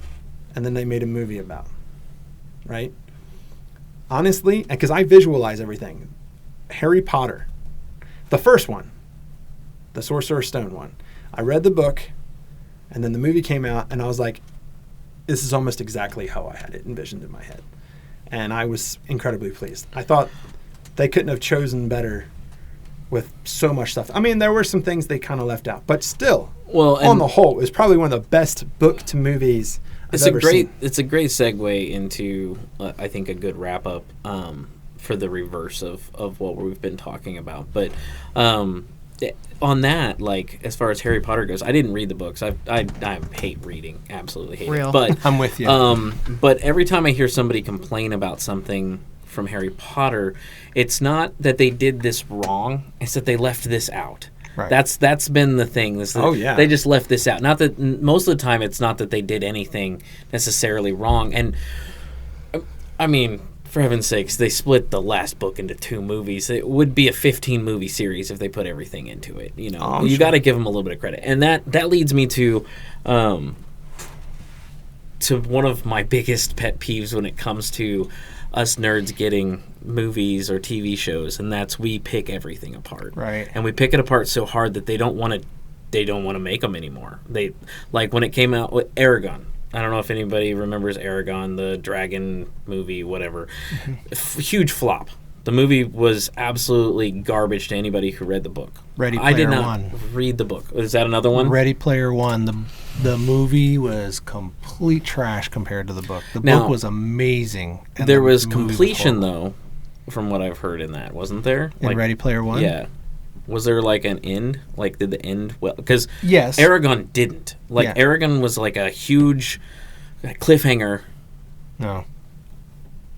and then they made a movie about, right? Honestly, because I visualize everything, Harry Potter, the first one, the Sorcerer's Stone one, I read the book, and then the movie came out, and I was like, this is almost exactly how I had it envisioned in my head. and I was incredibly pleased. I thought they couldn't have chosen better with so much stuff. I mean, there were some things they kind of left out, but still, on the whole, it was probably one of the best book to movies I've ever seen. It's a great segue into, I think, a good wrap up for the reverse of what we've been talking about. But on that, like, as far as Harry Potter goes, I didn't read the books. I hate reading, absolutely hate it. But I'm with you. But every time I hear somebody complain about something from Harry Potter, it's not that they did this wrong; it's that they left this out. Right. That's been the thing. They just left this out. Not that most of the time it's not that they did anything necessarily wrong. And I mean, for heaven's sakes, they split the last book into 2 movies. It would be a 15-movie series if they put everything into it. You know, you got to give them a little bit of credit. And that leads me to one of my biggest pet peeves when it comes to us nerds getting movies or TV shows, and that's we pick everything apart. Right. And we pick it apart so hard that they don't want to make them anymore. They, like when it came out with Aragon. I don't know if anybody remembers Aragon, the dragon movie, whatever. Huge flop. The movie was absolutely garbage to anybody who read the book. Ready I did Player not One. read the book. Is that another one? Ready Player One. The movie was complete trash compared to the book. The Now, book was amazing. And There the was movie completion, horrible. though, from what I've heard in that, wasn't there? In Ready Player One? Yeah. Was there like an end? Like, did the end well? Because Yes. Aragon didn't. Like, Yeah. Aragon was like a huge cliffhanger, No.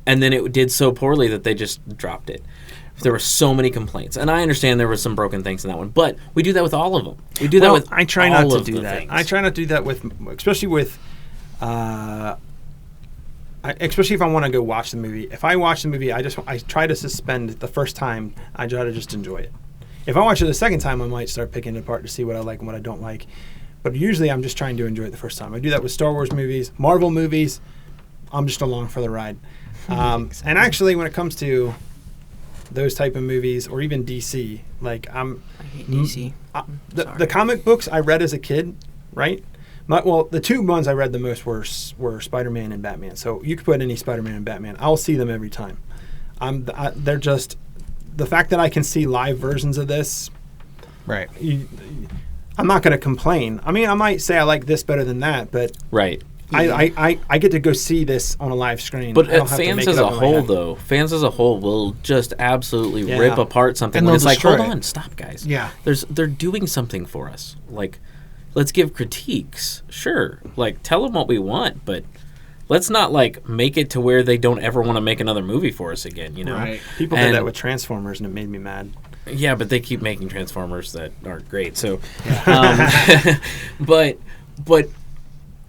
and then it did so poorly that they just dropped it. There were so many complaints, and I understand there were some broken things in that one, but we do that with all of them. We do that with I try all not to of do the that. things. I try not to do that with, especially with, especially if I want to go watch the movie. If I watch the movie, I try to suspend the first time. I try to just enjoy it. If I watch it the second time, I might start picking it apart to see what I like and what I don't like. But usually, I'm just trying to enjoy it the first time. I do that with Star Wars movies, Marvel movies. I'm just along for the ride. And actually, when it comes to those type of movies, or even DC, like I hate DC. the comic books I read as a kid, right? The 2 ones I read the most were Spider-Man and Batman. So you could put any Spider-Man and Batman, I'll see them every time. They're just the fact that I can see live versions of this. Right. I'm not going to complain. I mean, I might say I like this better than that, but Right. I get to go see this on a live screen. But I don't have to fans make as it a up in my whole, head. though, fans as a whole will just absolutely Yeah. rip apart something. And When they'll it's like, destroy hold it. on, stop, guys. Yeah. They're doing something for us. Like, let's give critiques. Sure. Like, tell them what we want, but let's not, like, make it to where they don't ever want to make another movie for us again, you know? Right. People And- did that with Transformers, and it made me mad. Yeah, but they keep making Transformers that aren't great. So, but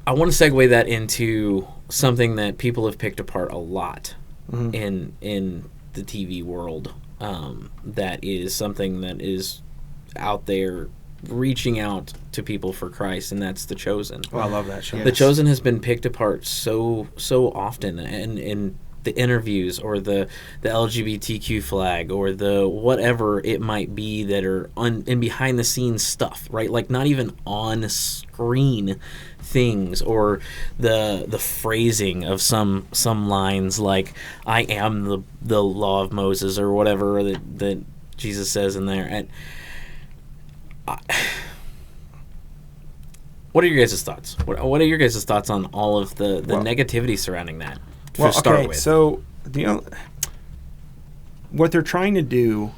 I want to segue that into something that people have picked apart a lot in the TV world. That is something that is out there reaching out to people for Christ, and that's The Chosen. Oh, I love that show. Yeah. The Chosen has been picked apart so often, and in the interviews or the LGBTQ flag or the whatever it might be that are in behind the scenes stuff, right? Like not even on screen things, or the phrasing of some lines like "I am the law of Moses" or whatever that Jesus says in there. And what are your guys' thoughts? What are your guys' thoughts on all of the negativity surrounding that? To start with. So what they're trying to do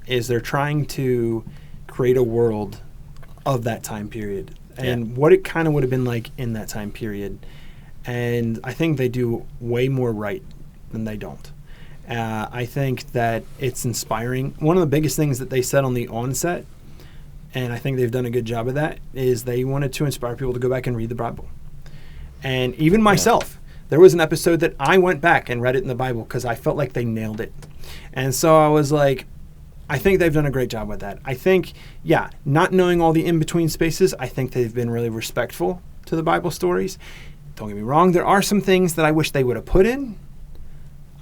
is they're trying to create a world of that time period and what it kind of would have been like in that time period. And I think they do way more right than they don't. I think that it's inspiring. One of the biggest things that they said on the onset, and I think they've done a good job of that, is they wanted to inspire people to go back and read the Bible. And even myself, there was an episode that I went back and read it in the Bible because I felt like they nailed it. And so I was like, I think they've done a great job with that. I think, not knowing all the in-between spaces, I think they've been really respectful to the Bible stories. Don't get me wrong, there are some things that I wish they would have put in.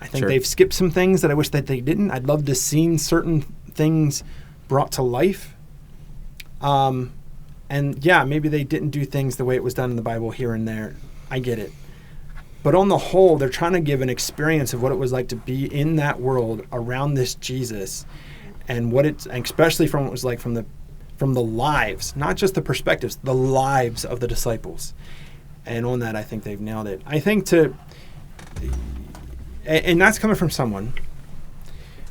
I think they've skipped some things that I wish that they didn't. I'd love to see certain things brought to life. And maybe they didn't do things the way it was done in the Bible here and there. I get it. But on the whole, they're trying to give an experience of what it was like to be in that world around this Jesus, and especially from what it was like from the lives, not just the perspectives, the lives of the disciples. And on that, I think they've nailed it. I think and that's coming from someone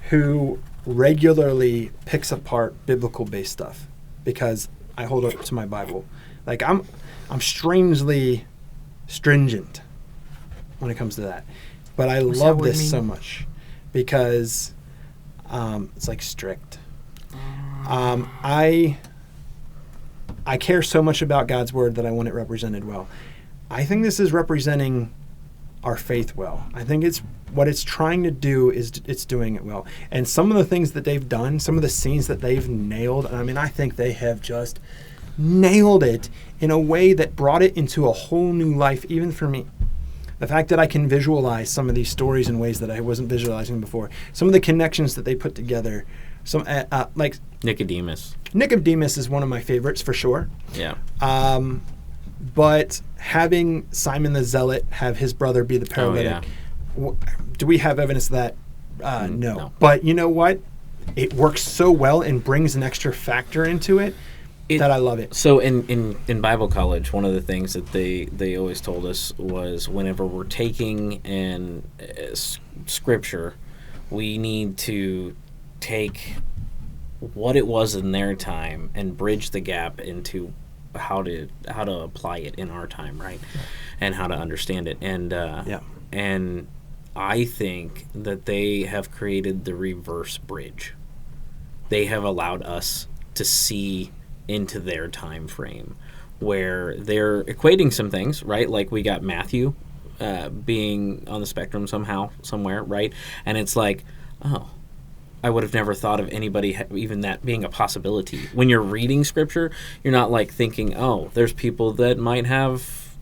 who regularly picks apart biblical-based stuff, because I hold up to my Bible. Like I'm strangely stringent when it comes to that, but I love this so much because it's like strict. I care so much about God's word that I want it represented well. I think this is representing our faith well. I think what it's trying to do is it's doing it well. And some of the things that they've done, some of the scenes that they've nailed, I mean, I think they have just nailed it in a way that brought it into a whole new life, even for me. The fact that I can visualize some of these stories in ways that I wasn't visualizing before. Some of the connections that they put together. Some like Nicodemus. Nicodemus is one of my favorites for sure. Yeah. But having Simon the Zealot have his brother be the paralytic, do we have evidence of that? No. But you know what? It works so well and brings an extra factor into it that I love it. So in Bible college, one of the things that they always told us was whenever we're taking scripture, we need to take what it was in their time and bridge the gap into how to apply it in our time, right? And how to understand it. And and I think that they have created the reverse bridge. They have allowed us to see into their time frame, where they're equating some things, right? Like we got Matthew being on the spectrum somehow, somewhere, right? And it's like, oh, I would have never thought of anybody even that being a possibility. When you're reading scripture, you're not like thinking, oh, there's people that might have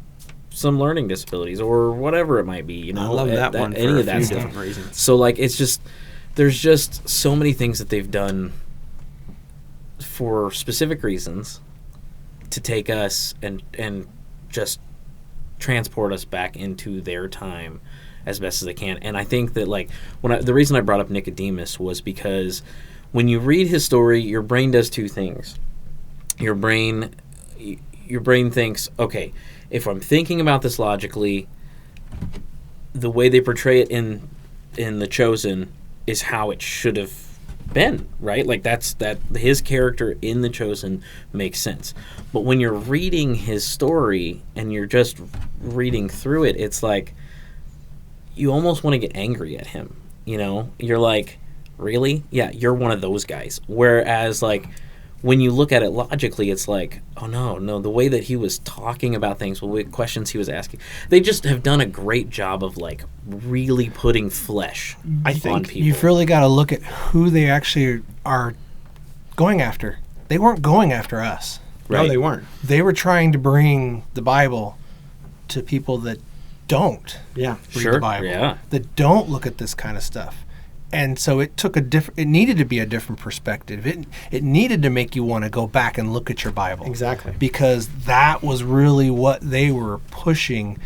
some learning disabilities or whatever it might be. You know, I love that one any for of that a few stuff. different reasons. So like, it's just there's just so many things that they've done for specific reasons to take us and just transport us back into their time as best as they can. And I think that like the reason I brought up Nicodemus was because when you read his story, your brain does two things. Your brain thinks, okay, if I'm thinking about this logically, the way they portray it in The Chosen is how it should have been, right? Like that his character in The Chosen makes sense. But when you're reading his story and you're just reading through it, it's like you almost want to get angry at him, you know? You're like, really? Yeah, you're one of those guys. Whereas, like, when you look at it logically, it's like, oh, no, the way that he was talking about things, the questions he was asking, they just have done a great job of, like, really putting flesh on people. You've really got to look at who they actually are going after. They weren't going after us. Right. No, they weren't. They were trying to bring the Bible to people that don't read the Bible, that don't look at this kind of stuff. And so it took it needed to be a different perspective. It needed to make you want to go back and look at your Bible. Exactly. Because that was really what they were pushing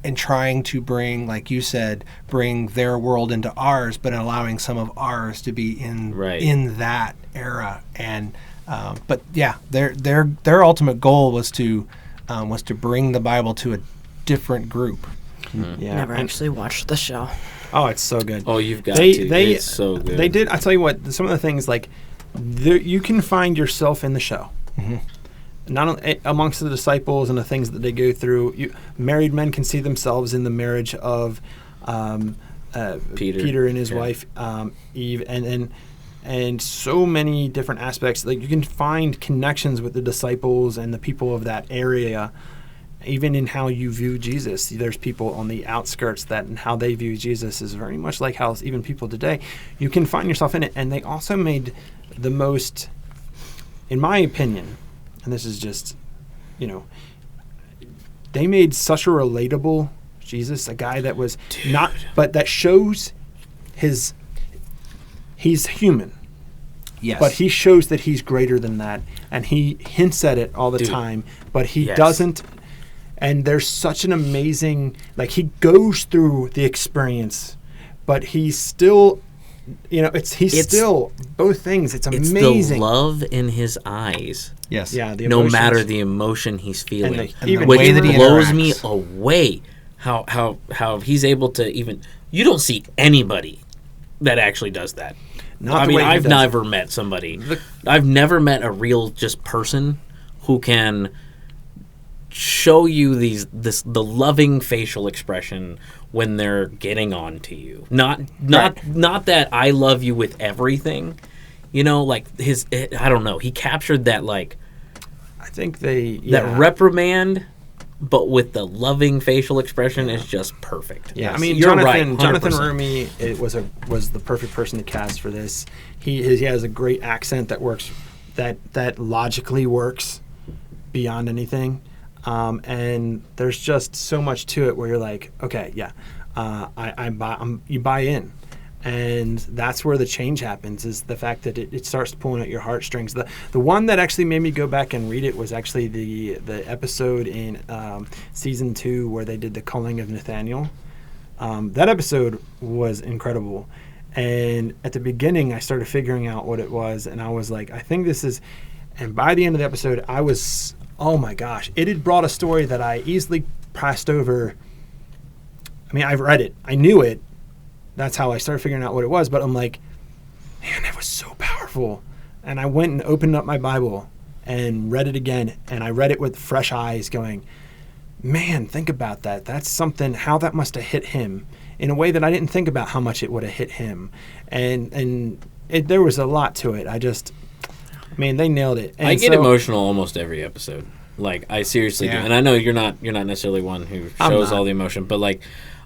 and trying to bring, like you said, bring their world into ours, but allowing some of ours to be in that era. And but yeah, their ultimate goal was to bring the Bible to a different group. Yeah. Never actually watched the show. Oh, it's so good. Oh, you've got to. It's so good. They did. I tell you what. Some of the things like you can find yourself in the show. Mm-hmm. Not amongst the disciples and the things that they go through. Married men can see themselves in the marriage of Peter and his wife Eve, and so many different aspects. Like you can find connections with the disciples and the people of that area. Even in how you view Jesus, there's people on the outskirts that and how they view Jesus is very much like how even people today, you can find yourself in it. And they also made the most, in my opinion, and this is just, they made such a relatable Jesus, a guy that was but that shows he's human. Yes. But he shows that he's greater than that. And he hints at it all the time, but he doesn't. And there's such an amazing, like, he goes through the experience, but he's still, it's still both things. It's amazing. It's the love in his eyes. Yes. Yeah, the No emotions. matter the emotion he's feeling, And the which way that he blows interacts. me away. How he's able to even. You don't see anybody that actually does that. Not I the mean, way he I've does never met somebody. I've never met a real just person who can show you the loving facial expression when they're getting on to you. Not that I love you with everything. Like I don't know. He captured that, like, I think that reprimand, but with the loving facial expression is just perfect. Yeah, Yes. I mean, You're Jonathan right, 100%. Rumi was the perfect person to cast for this. He has a great accent that works, that logically works beyond anything, and there's just so much to it where you're like, okay, yeah, you buy in. And that's where the change happens, is the fact that it starts pulling at your heartstrings. The one that actually made me go back and read it was actually the episode in season 2 where they did the culling of Nathaniel. That episode was incredible. And at the beginning, I started figuring out what it was, and I was like, I think this is... And by the end of the episode, I was... Oh my gosh. It had brought a story that I easily passed over. I mean, I've read it. I knew it. That's how I started figuring out what it was. But I'm like, man, that was so powerful. And I went and opened up my Bible and read it again. And I read it with fresh eyes going, man, think about that. That's something, how that must have hit him in a way that I didn't think about how much it would have hit him. And there was a lot to it. They nailed it. And I get emotional almost every episode. Like, I seriously do. Yeah. And I know you're not necessarily one who shows all the emotion, but like,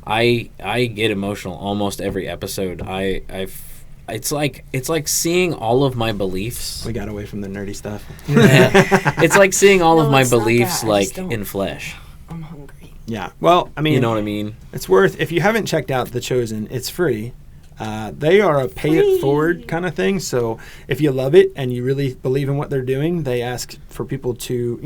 I get emotional almost every episode. It's like seeing all of my beliefs. We got away from the nerdy stuff. It's like seeing all of No, my it's not beliefs that. I just like don't- in flesh. I'm hungry. Yeah. Well, I mean, You know what I mean? it's worth, if you haven't checked out The Chosen, it's free. They are a pay it forward kind of thing. So if you love it and you really believe in what they're doing, they ask for people to,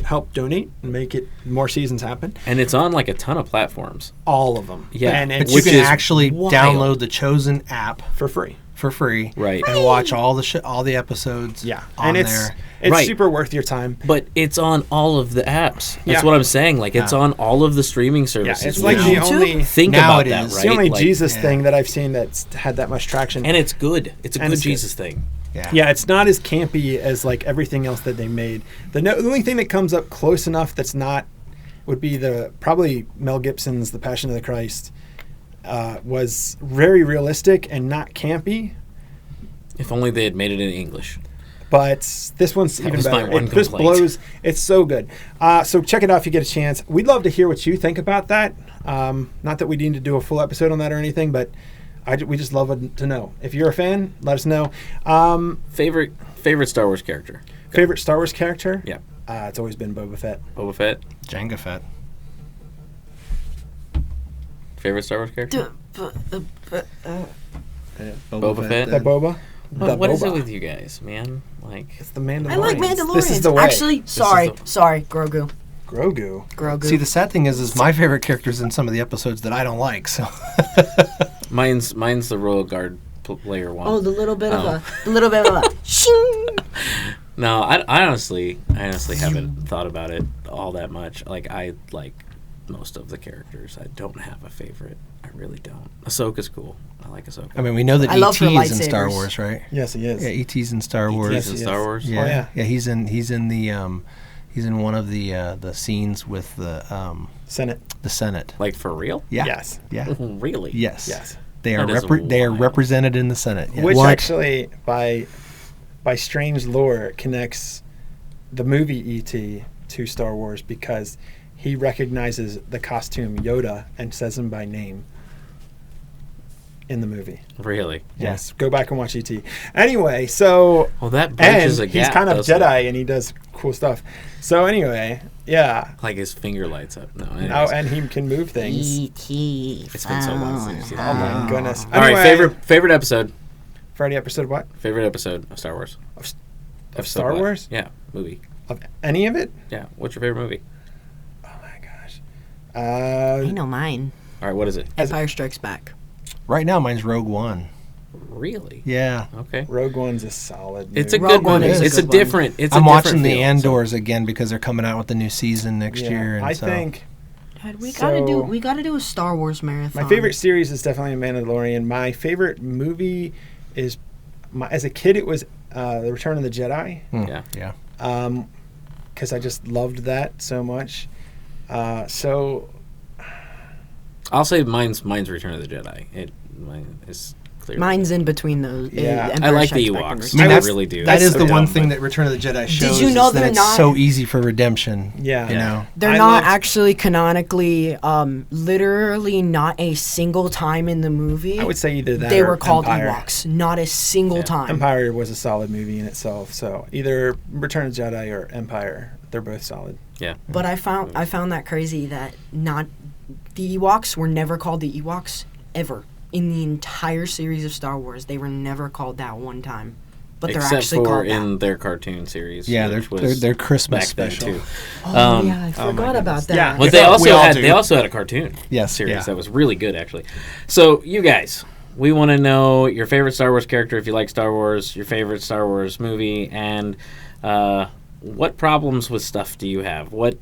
help donate and make it more seasons happen. And it's on like a ton of platforms. All of them. Yeah. And But it's you Which can is actually wild. download the Chosen app for free. for free, Right. and watch all the episodes. Yeah. on And it's there. Right. super worth your time. But it's on all of the apps. That's Yeah. what I'm saying. Like, it's on all of the streaming Yeah. services. It's like now. the YouTube? only, Think Now about it that, is. right? the only Like, Jesus yeah. thing that I've seen that's had that much traction. and it's good. It's a And good it's good. Jesus thing. Yeah, it's not as campy as like everything else that they made. The only thing that comes up close enough that's not would be probably Mel Gibson's The Passion of the Christ. Was very realistic and not campy, If only they had made it in English. but this one's even was my better. one It just complaint. blows. It's so good. So check it out if you get a chance. We'd love to hear what you think about that. Not that we need to do a full episode on that or anything, but we just love to know. If you're a fan, let us know. Favorite Star Wars character? Favorite Star Wars character? Yeah. It's always been Boba Fett. Boba Fett. Jango Fett. Favorite Star Wars character? Boba Fett. The Boba? What is Boba. it with you guys, man? Like, It's the Mandalorian. I like Mandalorians. This is the way. Actually, sorry, Grogu. Grogu. See, the sad thing is my favorite characters in some of the episodes that I don't like. So mine's the Royal Guard player one. Oh, the little bit of Oh. a shing. No, I honestly haven't thought about it all that much. Like, I like most of the characters. I don't have a favorite. I really don't. Ahsoka's cool. I like Ahsoka. I mean, we know that I love E.T. her is in Star lightsabers. Wars, right? Yes, he is. Yeah, E.T.'s in Star Wars. Yes, in he Star is. Wars. Yeah, Oh, yeah. yeah. He's in one of the scenes with the Senate. Senate. Like, for real? Yeah. Yes. Yeah. Really? Yes. Yes. They are That is they are wild. represented in the Senate. Yeah. Which What? actually, by strange lore, connects the movie E.T. to Star Wars because he recognizes the costume Yoda and says him by name in the movie. Really? Yes. Go back and watch E.T. Anyway, so... Well, that And bridges a he's gap. kind of doesn't it? Jedi and he does cool stuff. So anyway, yeah. Like, his finger lights up. No, Oh, anyways. and he can move things. E.T. It's been so long since you've seen Oh that. my goodness. All right, Anyway, favorite episode. Friday episode what? Favorite episode of Star Wars. Of Episode Star what? Wars? Yeah, movie. Of any of it? Yeah, what's your favorite movie? Oh my gosh. I know mine. All right, what is it? Empire Strikes Back. Right now, mine's Rogue One. Really? Yeah. Okay. Rogue One's a solid movie. It's a Rogue good One movie. is a It's a good one. different. It's I'm a watching different the feel, Andors again because they're coming out with the new season next year. And I so. think Dad, we So- gotta do a Star Wars marathon. my favorite series is definitely Mandalorian. My favorite movie is, as a kid, it was The Return of the Jedi. Yeah. Yeah. Because I just loved that so much. So I'll say mine's Return of the Jedi. Mine is clear. Mine's in between those. Yeah. I Empire like the Strikes Back and Ewoks. Return. I that's- really do. That is so the one dumb, thing but- that Return of the Jedi shows. you know is that they're it's not- so easy for redemption? Yeah. You know. They're I not loved- actually canonically, literally not a single time in the movie. I would say either that they or were called Empire. Ewoks. Not a single time. Empire was a solid movie in itself. So either Return of the Jedi or Empire, they're both solid. Yeah. But I found that crazy that not the Ewoks were never called the Ewoks ever in the entire series of Star Wars. They were never called that one time, but they're Except actually for called in that. their cartoon series. Yeah, which they're was they're Christmas back then, special. too. Oh Um, yeah, I forgot about that. Yeah. But We all they do. also had a cartoon Yes. series Yeah. that was really good, actually. So you guys, we want to know your favorite Star Wars character if you like Star Wars, your favorite Star Wars movie, and what problems with stuff do you have? What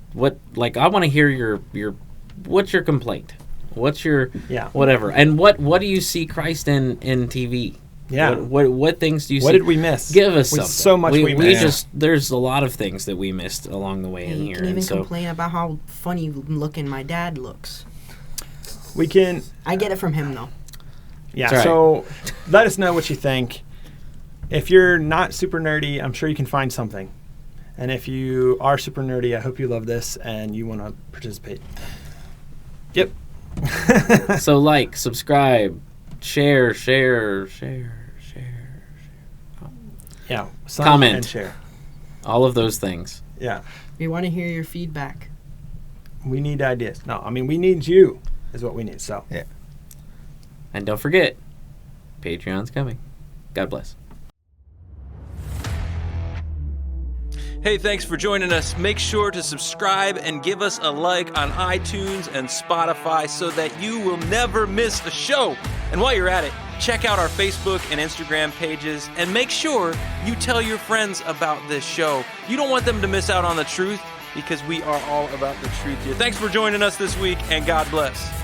like I want to hear your what's your complaint? What's your whatever? And what do you see Christ in TV? Yeah. What things do you see? What did we miss? Give us With something. so much we missed. There's a lot of things that we missed along the way Hey, in you here. can even and so complain about how funny looking my dad looks. We can. I get it from him though. Yeah. That's So let us know what you think. If you're not super nerdy, I'm sure you can find something. And if you are super nerdy, I hope you love this and you want to participate. Yep. So like, subscribe, share. Yeah. Sign Comment. and share. All of those things. Yeah. We want to hear your feedback. We need ideas. No, I mean, we need you is what we need. So. Yeah. And don't forget, Patreon's coming. God bless. Hey, thanks for joining us. Make sure to subscribe and give us a like on iTunes and Spotify so that you will never miss a show. And while you're at it, check out our Facebook and Instagram pages and make sure you tell your friends about this show. You don't want them to miss out on the truth because we are all about the truth here. Thanks for joining us this week, and God bless.